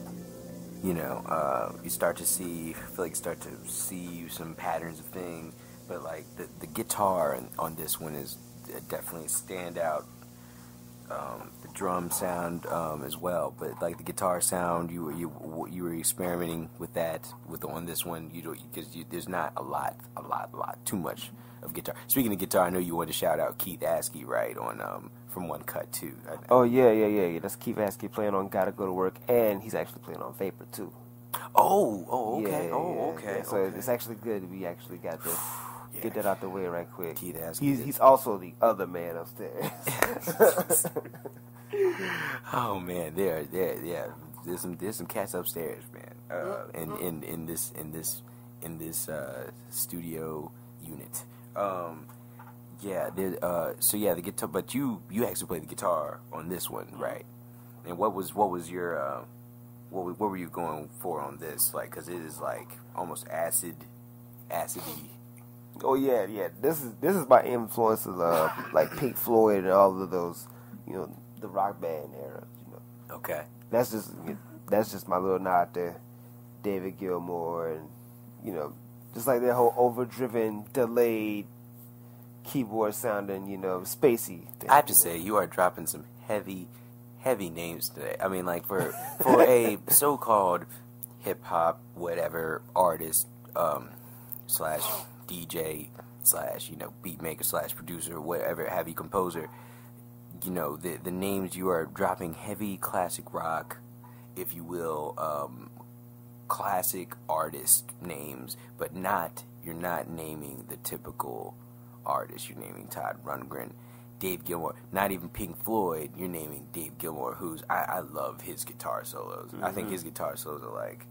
you know, you start to see, I feel like you start to see some patterns of things, but like the guitar on this one is definitely a standout. The drum sound as well, but like the guitar sound, you were experimenting with that on this one. You don't, because there's not a lot too much of guitar. Speaking of guitar, I know you wanted to shout out Keith Askey, right, on From One Cut too. Oh yeah. That's Keith Askey playing on Gotta Go to Work, and he's actually playing on Vapor too. Okay. Yeah. So it's actually good. We actually got to get that out the way right quick. Keith Askey. He's also the other man upstairs. Oh man, there's some cats upstairs, man. In this studio unit. The guitar. But you actually play the guitar on this one, right? And what was your what were you going for on this? Like, because it is like almost acidy. Oh yeah. This is my influences of like Pink Floyd and all of those, you know, the rock band era. You know. Okay. That's just my little nod to David Gilmour, and you know, just like that whole overdriven, delayed keyboard sounding, you know, spacey thing. I have to say, you are dropping some heavy names today. I mean, like for a so-called hip hop whatever artist slash DJ slash, you know, beat maker slash producer, whatever have you, composer, you know, the names you are dropping, heavy classic rock, if you will, classic artist names, but you're not naming the typical artist. You're naming Todd Rundgren, Dave Gilmour, not even Pink Floyd. You're naming Dave Gilmour, who's I love his guitar solos. Mm-hmm. I think his guitar solos are like,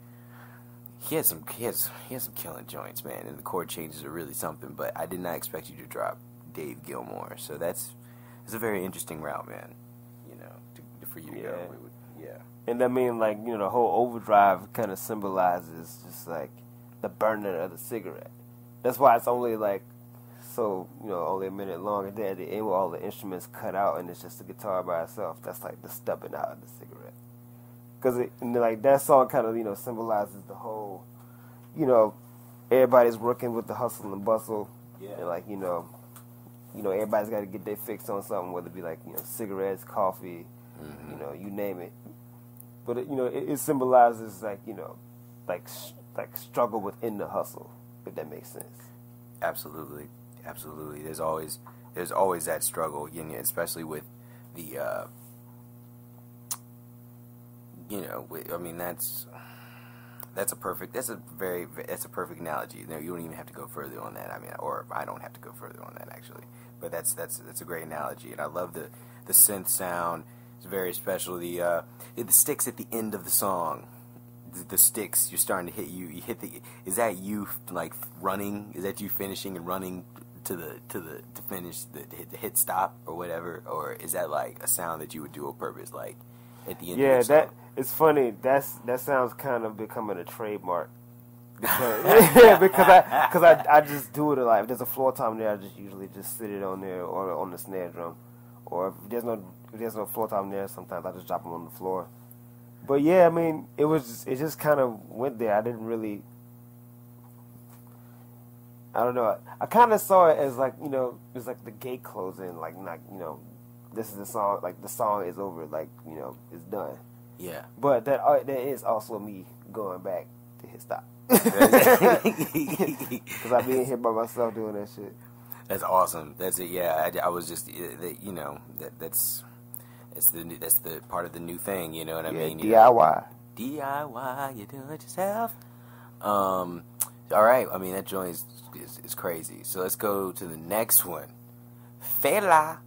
he has some killing joints, man, and the chord changes are really something. But I did not expect you to drop Dave Gilmour, so it's a very interesting route, man. You know, for you to go. Yeah. And I mean, like, you know, the whole overdrive kind of symbolizes just like the burning of the cigarette. That's why it's only like, so, you know, only a minute long, and then at the end with all the instruments cut out and it's just the guitar by itself. That's like the stubbing out of the cigarette. Because like that song kind of, you know, symbolizes the whole, you know, everybody's working with the hustle and bustle. Yeah. And like, you know, everybody's got to get their fix on something, whether it be like, you know, cigarettes, coffee, you know, you name it. But it, you know, it symbolizes like, you know, like struggle within the hustle, if that makes sense. Absolutely. There's always that struggle, you know, especially with the you know, I mean, that's a perfect analogy. You know, you don't even have to go further on that. I mean, or I don't have to go further on that actually. But that's a great analogy, and I love the synth sound. It's very special. The sticks at the end of the song. The sticks, you're starting to hit you. You hit the. Is that you like running? Is that you finishing and running to finish the hit stop or whatever? Or is that like a sound that you would do on purpose, like at the end? Yeah, of the song? It's funny. That sounds kind of becoming a trademark. Because I just do it a lot. If there's a floor tom there, I just usually just sit it on there or on the snare drum. Or if there's no floor tom there, sometimes I just drop them on the floor. But yeah, I mean, it just kind of went there. I didn't really, I don't know. I kind of saw it as like, you know, it's like the gate closing, like not, you know, this is the song, like the song is over, like, you know, it's done. Yeah. But that is also me going back to hit stop. Because I be in here by myself doing that shit. That's awesome. That's it. Yeah, I was just, you know, that's the part of the new thing. You know what I mean? DIY. DIY. You do it yourself. All right. I mean, that joint is crazy. So let's go to the next one. Fela.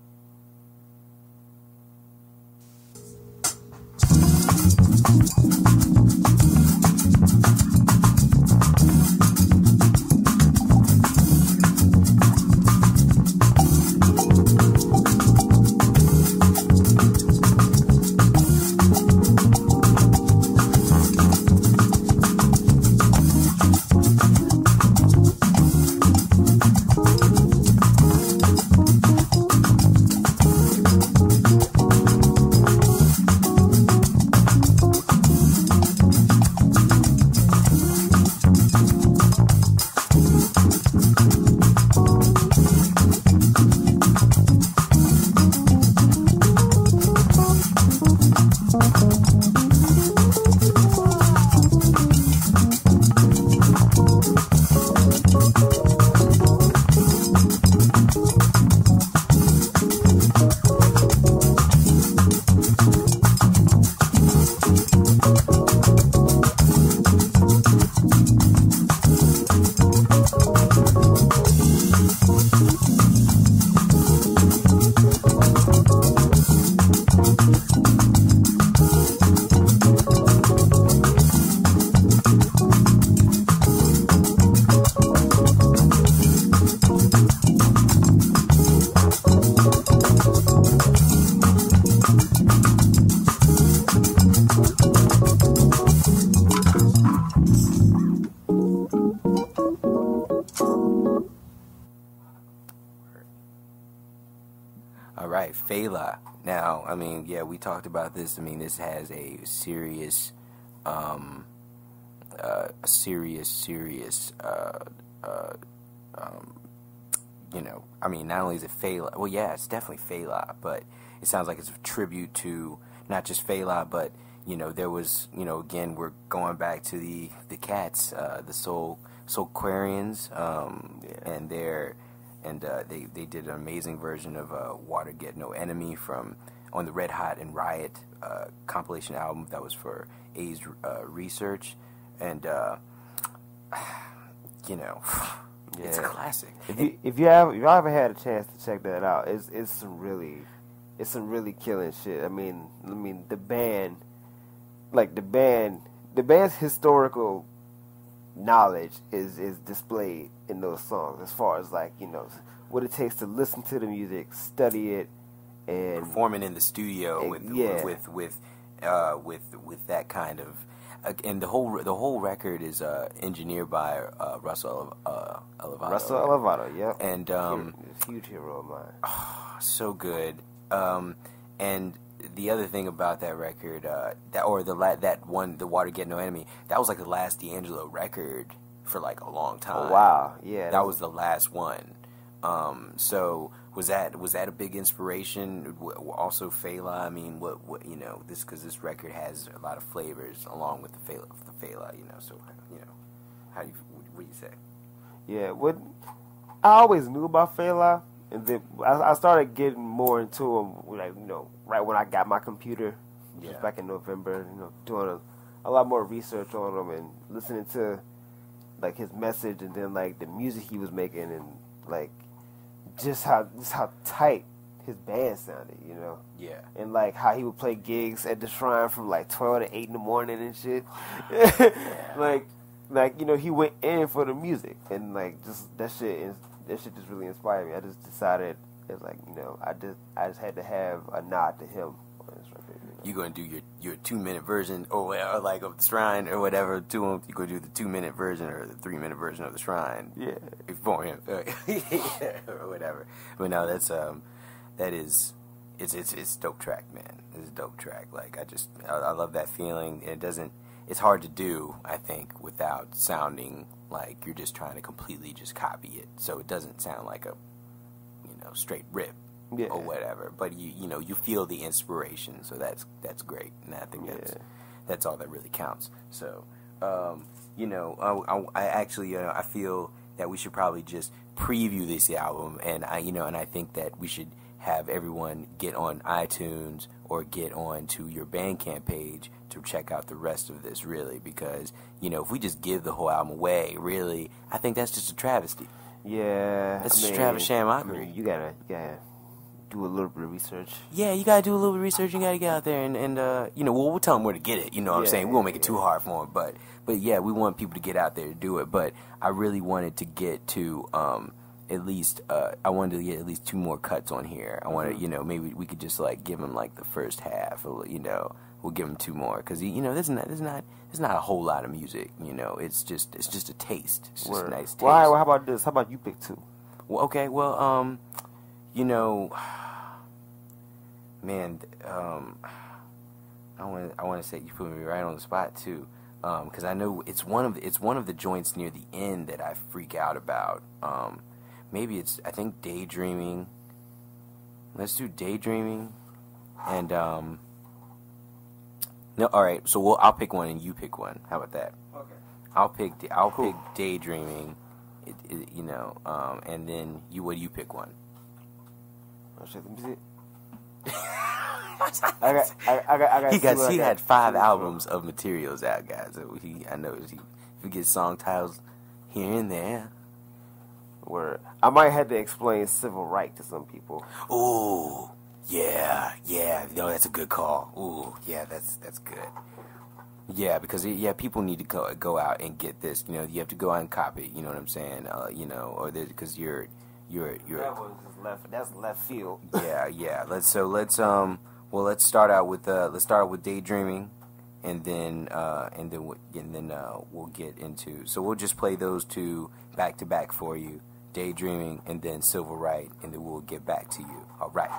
Fela. Now, I mean, yeah, we talked about this. I mean, this has a serious, you know, I mean, not only is it Fela, well, yeah, it's definitely Fela, but it sounds like it's a tribute to not just Fela, but, you know, there was, you know, again, we're going back to the Cats, the Soulquarians, and they did an amazing version of Water Get No Enemy on the Red Hot and Riot compilation album that was for AIDS research, and you know, it's a classic. If you ever had a chance to check that out, it's some really killing shit. I mean the band's historical knowledge is displayed in those songs, as far as, like, you know, what it takes to listen to the music, study it, and performing in the studio with that kind of, and the whole record is engineered by Russell Elevato. Russell Elevato, yeah, and huge hero of mine. Oh, so good. And the other thing about that record, the Water Get No Enemy, that was like the last D'Angelo record for like a long time. Oh, wow, yeah, that was the last one. So was that a big inspiration? Also, Fela. I mean, what you know, because this record has a lot of flavors along with the Fela. You know, so you know, what do you say? Yeah, what I always knew about Fela. And then I started getting more into him, like, you know, right when I got my computer, which was back in November. You know, doing a lot more research on him and listening to, like, his message, and then, like, the music he was making, and, like, just how tight his band sounded, you know. Yeah. And, like, how he would play gigs at the Shrine from like 12 to 8 in the morning and shit. like you know, he went in for the music, and, like, just that shit just really inspired me. I just decided, it's like, you know, I just had to have a nod to him on this record. You know? You gonna do your 2-minute version, or like of the Shrine or whatever to him? You gonna do the 2-minute version or the 3-minute version of the Shrine? Yeah, for him, yeah, or whatever. But no, it's dope track, man. It's a dope track. Like, I love that feeling. It's hard to do, I think, without sounding like you're just trying to completely just copy it, so it doesn't sound like a, you know, straight rip or whatever. But you feel the inspiration, so that's great, and I think that's all that really counts. So you know, I actually I feel that we should probably just preview this album, and I think that we should have everyone get on iTunes or get on to your Bandcamp page to check out the rest of this, really, because, you know, if we just give the whole album away, really, I think that's just a travesty. Yeah. That's just Travis mockery. I mean, you gotta do a little bit of research. Yeah, you gotta do a little bit of research. You gotta get out there and you know, we'll tell them where to get it. You know what I'm saying? We won't make it too hard for them, but yeah, we want people to get out there to do it. But I really wanted to get to at least I wanted to get at least 2 more cuts on here. I wanted, you know, maybe we could just like give them like the first half, or, you know, we'll give them 2 more, because, you know, there's not a whole lot of music. You know, it's just a taste. It's just a nice taste. Well, how about this? How about you pick 2? Well, okay. Well, you know, man, I want to say you put me right on the spot too, because I know it's one of the joints near the end that I freak out about. Maybe I think Daydreaming. Let's do Daydreaming, and no, all right. So I'll pick one and you pick one. How about that? Okay. I'll pick Daydreaming, you know, and then you pick one. Oh shit, let me see it. I got he had 5 albums of materials out, guys. So I know he get song titles here and there. Where I might have to explain civil right to some people. Ooh, yeah. No, that's a good call. Ooh, yeah, that's good. Yeah, because people need to go out and get this. You know, you have to go out and copy it. You know what I'm saying? You know, or because you're. That was just left. That's left field. Yeah. Let's start out with daydreaming, and then we'll get into. So we'll just play those 2 back to back for you. Daydreaming and then Civil Right, and then we'll get back to you. All right.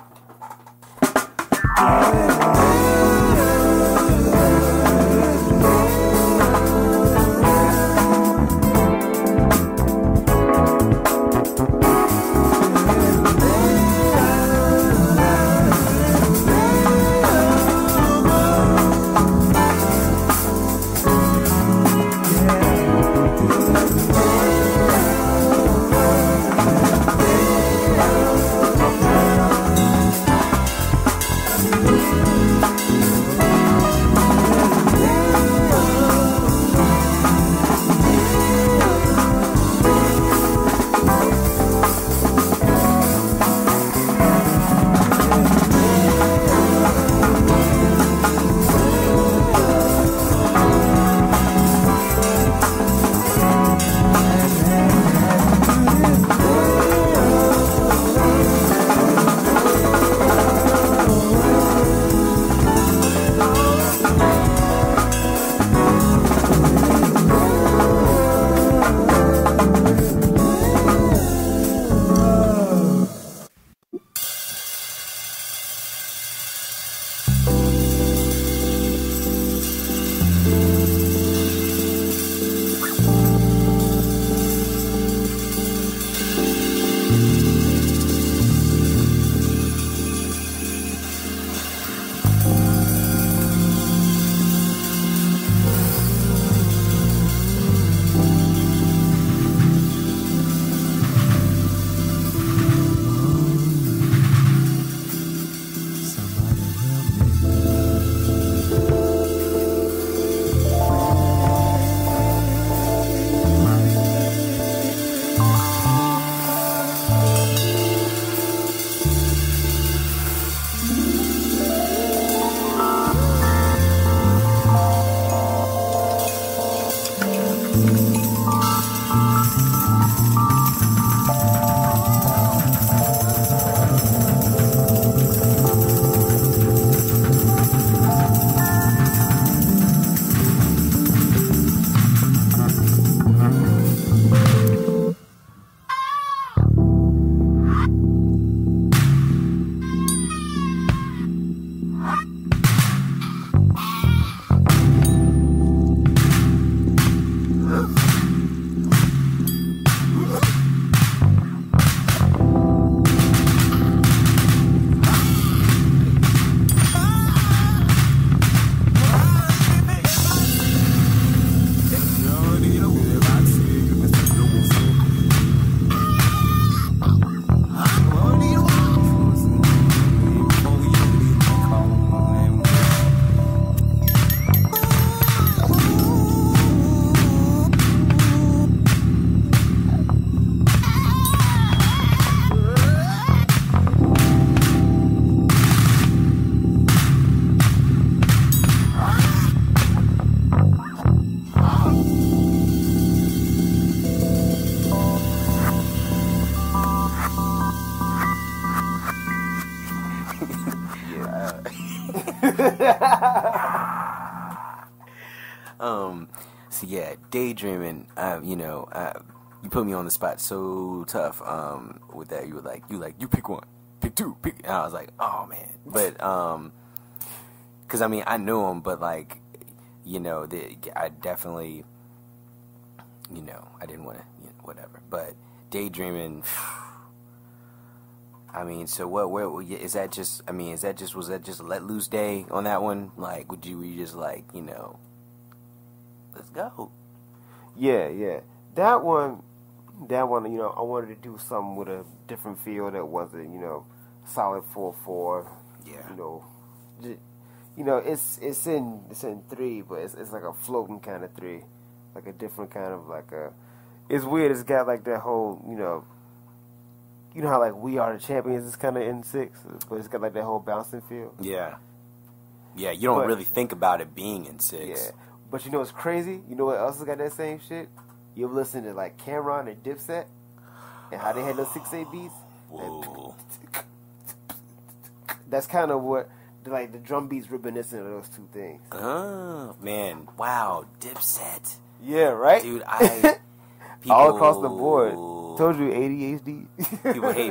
So yeah, daydreaming. You put me on the spot so tough. With that, you pick one, pick 2, pick. And I was like, oh man, but because I mean I knew them, but like, I definitely, I didn't want to, whatever. But daydreaming. I mean, so where is that? Just, I mean, was that just a let loose day on that one? Like, were you just like, let's go? Yeah. That one, I wanted to do something with a different feel that wasn't, solid 4/4. Yeah. It's in 3, but it's like a floating kind of 3, like a different kind of like a. It's weird. It's got like that whole you know how like We Are the Champions is kind of in 6, but it's got like that whole bouncing feel. Yeah. Yeah, you don't really think about it being in 6. Yeah, but you know what's crazy? You know what else has got that same shit? You ever listen to like Cameron and Dipset and how they had those 6/8 beats? Whoa. That's kind of what the drum beats reminiscent of those two things. Oh man! Wow, Dipset. Yeah, right, dude. All across the board. Told you ADHD.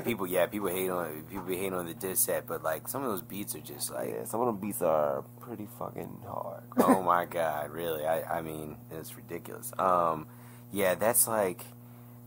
People hate on the Dipset, but like some of those beats are just like some of them beats are pretty fucking hard. Oh my god, really? I mean, it's ridiculous. That's like.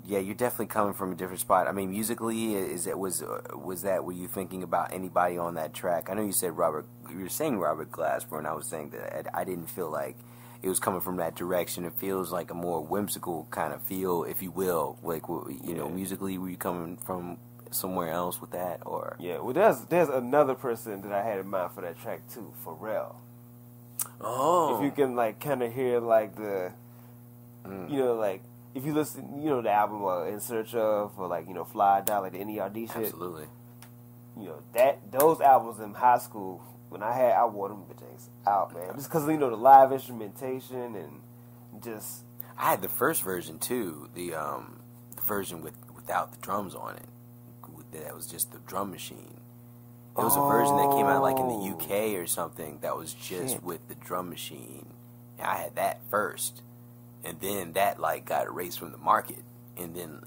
Yeah, you're definitely coming from a different spot. I mean, musically, were you thinking about anybody on that track? I know you said you were saying Robert Glasper, and I was saying that I didn't feel like it was coming from that direction. It feels like a more whimsical kind of feel, if you will. Like, musically, were you coming from somewhere else with that, or? Yeah, well, there's another person that I had in mind for that track too, Pharrell. Oh. If you can like kind of hear like the, like. If you listen, the album In Search Of, or like, Fly Die, like the NERD shit. Absolutely. Those albums in high school, when I wore them bitches out, man. Just because, the live instrumentation and just... I had the first version, too. The version without the drums on it. That was just the drum machine. There was a version that came out, like, in the UK or something that was just with the drum machine. And I had that first. And then that got erased from the market, and then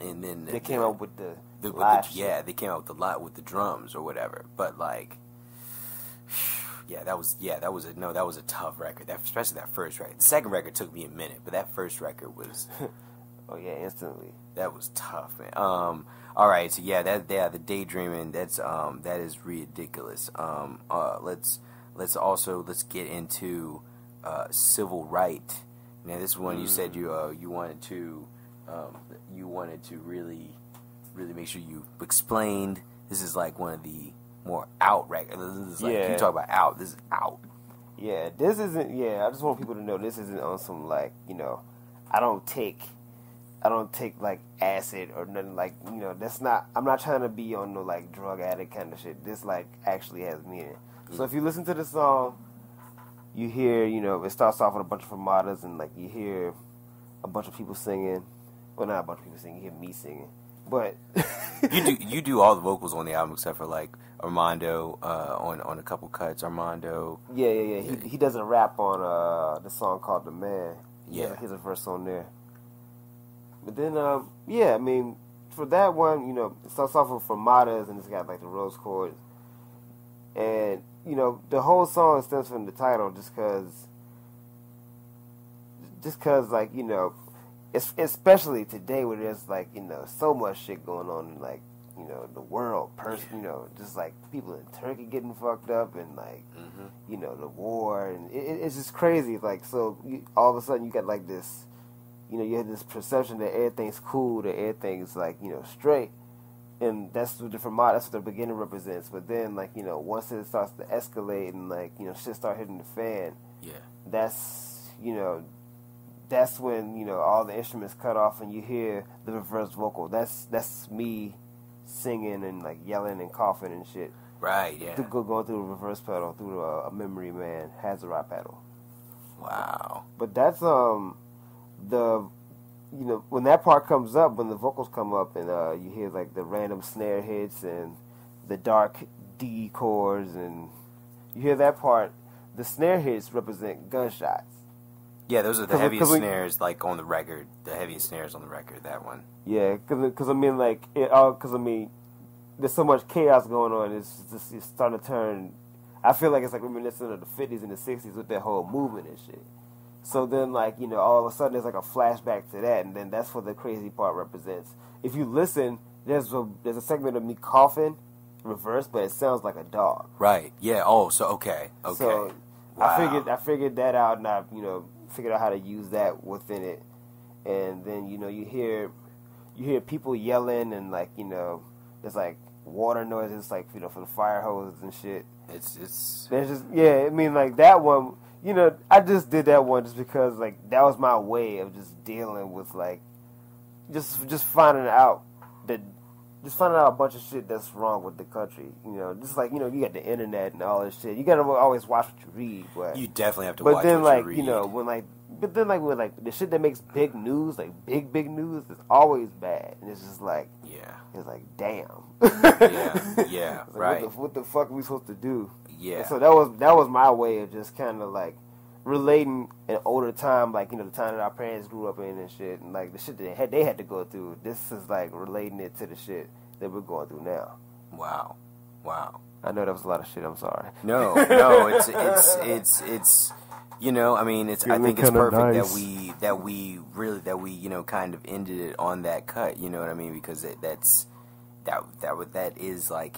they came out with the they came out with the drums or whatever. But that was a tough record. Especially that first record. The second record took me a minute, but that first record was instantly. That was tough, man. All right, so the Daydreaming. That is ridiculous. Let's get into Civil Right. Now, this one you said you wanted to really make sure you explained. This is like one of the more out records. This is like, you talk about out. This is out. Yeah, this isn't. Yeah, I just want people to know this isn't on some like I don't take like acid or nothing like that's not. I'm not trying to be on no like drug addict kind of shit. This like actually has meaning. So if you listen to the song. You hear, it starts off with a bunch of Armadas, and like you hear a bunch of people singing. Well, not a bunch of people singing. You hear me singing, but you do all the vocals on the album except for like Armando on a couple cuts. Armando, yeah. He does a rap on the song called "The Man." Yeah, he's a verse on there. But then, I mean, for that one, it starts off with Armadas, and it's got like the rose chords, and. The whole song stems from the title just cause like, especially today where there's like, so much shit going on in like, the world, just like people in Turkey getting fucked up and like, the war and it's just crazy. Like, so all of a sudden you got like this, you have this perception that everything's cool, that everything's like, straight. And that's what the beginning represents. But then, like, once it starts to escalate and, like, shit start hitting the fan, that's when, all the instruments cut off and you hear the reverse vocal. That's me singing and, like, yelling and coughing and shit. Right, yeah. Going through a reverse pedal, through a Memory Man Hazard pedal. Wow. But that's, when that part comes up, when the vocals come up and you hear like the random snare hits and the dark D chords and you hear that part, the snare hits represent gunshots. Yeah, those are the heaviest snares like on the record. The heaviest snares on the record, that one. Yeah, because I mean like, there's so much chaos going on. It's starting to turn. I feel like it's like reminiscent of the 50s and the 60s with that whole movement and shit. So then, like, all of a sudden there's like a flashback to that, and then that's what the crazy part represents. If you listen, there's a segment of me coughing, reverse, but it sounds like a dog. Right. Yeah. Oh, so okay. So wow. I figured that out, and I figured out how to use that within it. And then you hear people yelling, and like there's like water noises, like from the fire hoses and shit. There's just I mean, like that one. You know, I just did that one just because like that was my way of just dealing with like just finding out a bunch of shit that's wrong with the country. You know, just like, you know, you got the internet and all this shit. You gotta always watch what you read, but you definitely have to watch what you read. But then, like, you know, when like the shit that makes big news, like big news, is always bad, and it's just like, it's like, damn, yeah, like, right. What the fuck are we supposed to do? Yeah. And so that was my way of just kind of like relating an older time, like, you know, the time that our parents grew up in and shit, and like the shit that they had to go through. This is like relating it to the shit that we're going through now. Wow. I know that was a lot of shit. I'm sorry. No, it's you know, I mean, I think it's perfect nice. that we you know, kind of ended it on that cut. You know what I mean? Because that is like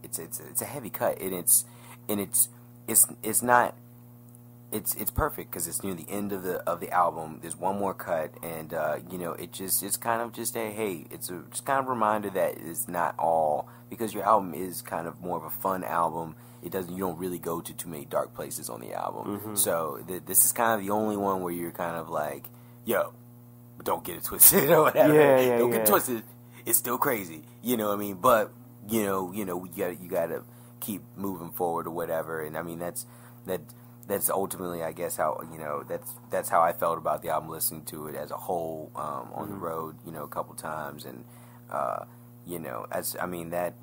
it's a heavy cut, and it's not. It's perfect because it's near the end of the album. There's one more cut, and you know, it's kind of just it's just kind of a reminder that it's not all, because your album is kind of more of a fun album. You don't really go to too many dark places on the album. Mm-hmm. So this is kind of the only one where you're kind of like, yo, don't get it twisted or whatever. Don't get it twisted. It's still crazy. You know what I mean? But you know, you gotta keep moving forward or whatever. And I mean, that's ultimately, I guess, how, you know, that's how I felt about the album, listening to it as a whole, on the road, you know, a couple times. And you know, that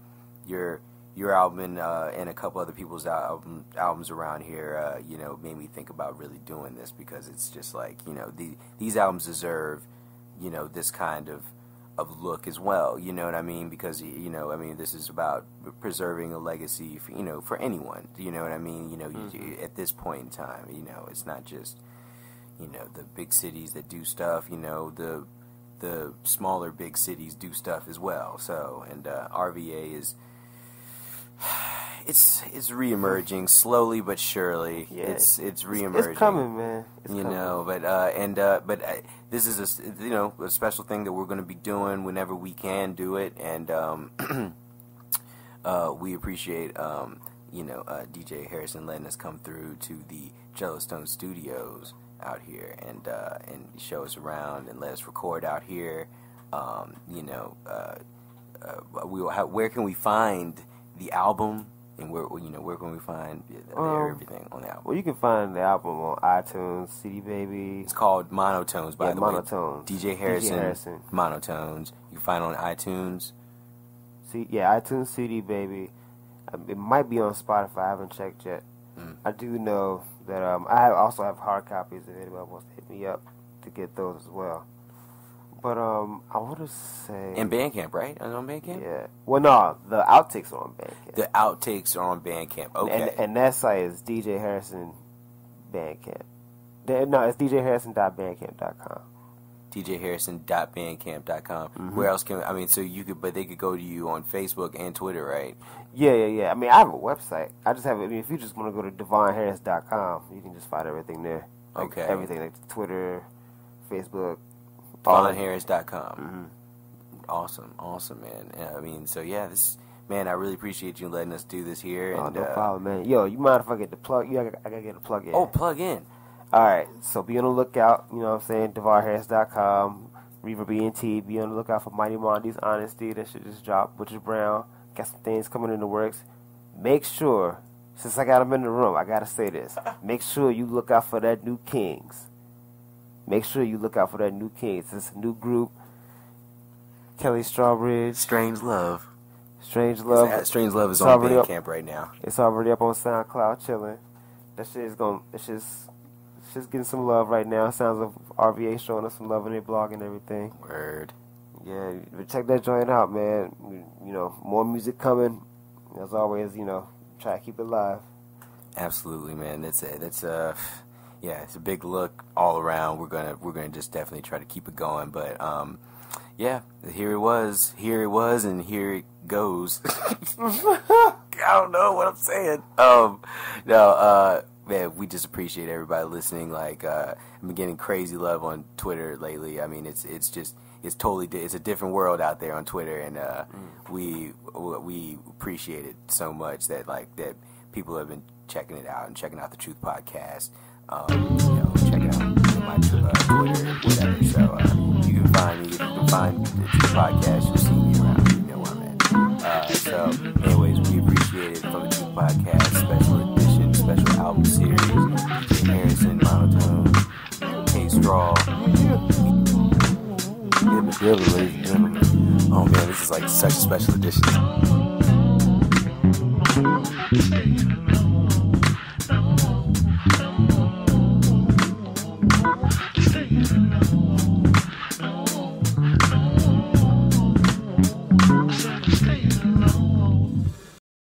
your album and a couple other people's albums around here, you know, made me think about really doing this, because it's just like, you know, these albums deserve, you know, this kind of look as well, you know what I mean? Because, you know, I mean, this is about preserving a legacy for, you know, for anyone, you know what I mean? You know, at this point in time, you know, it's not just, you know, the big cities that do stuff, you know, the smaller big cities do stuff as well. So, and RVA is, it's reemerging slowly but surely. Yeah, it's reemerging. It's coming, man. You know, but this is a special thing that we're going to be doing whenever we can do it, and we appreciate DJ Harrison letting us come through to the Jellystone Studios out here and show us around and let us record out here. Where can we find the album? And where can we find everything on the album? Well, you can find the album on iTunes, CD Baby. It's called Monotones, by the way. Monotones. DJ Harrison. Monotones. You can find it on iTunes. iTunes, CD Baby. It might be on Spotify. I haven't checked yet. I do know that I also have hard copies if anybody wants to hit me up to get those as well. But I want to say... And Bandcamp, right? On Bandcamp? Yeah. Well, no, the outtakes are on Bandcamp. The outtakes are on Bandcamp. Okay. And that site is DJ Harrison Bandcamp. No, it's djharrison.bandcamp.com. djharrison.bandcamp.com. Mm-hmm. Where else but they could go to you on Facebook and Twitter, right? Yeah. I mean, I have a website. I just have it. I mean, if you just want to go to DevonneHarris.com, you can just find everything there. Like, okay. Everything, like Twitter, Facebook... DevonneHarris.com. Mm-hmm. Awesome, man. I mean, so yeah, man, I really appreciate you letting us do this here. Oh, no problem, man. Yo, you mind if I get the plug? I gotta get a plug in. Oh, plug in. All right, so be on the lookout. You know what I'm saying? DevonneHarris.com, Reverb ENT. Be on the lookout for Mighty Mondy's Honesty. That shit just dropped. Butcher Brown. Got some things coming in the works. Make sure, since I got him in the room, I gotta say this. Make sure you look out for that new Kings. Make sure you look out for that new Kings. It's a new group. Kelly Strawbridge. Strange Love. Strange Love is on Bandcamp right now. It's already up on SoundCloud, chilling. That shit is it's just getting some love right now. Sounds of RVA showing us some love in their blog and everything. Word. Yeah, but check that joint out, man. You know, more music coming. As always, you know, try to keep it live. Absolutely, man. Yeah, it's a big look all around. We're gonna just definitely try to keep it going. But yeah, here it was, and here it goes. I don't know what I'm saying. man, we just appreciate everybody listening. Like, I've been getting crazy love on Twitter lately. I mean, it's totally it's a different world out there on Twitter, and we appreciate it so much that people have been checking it out and checking out the Truth Podcast. Check out my Twitter, whatever. So you can find me. If you can find the Truth Podcast, you'll see me around. You know where I'm at. So, anyways, we appreciate it from the Truth Podcast special edition, special album series. Harrison Monotones, KSTRAW. Ladies and gentlemen. Oh man, this is like such a special edition.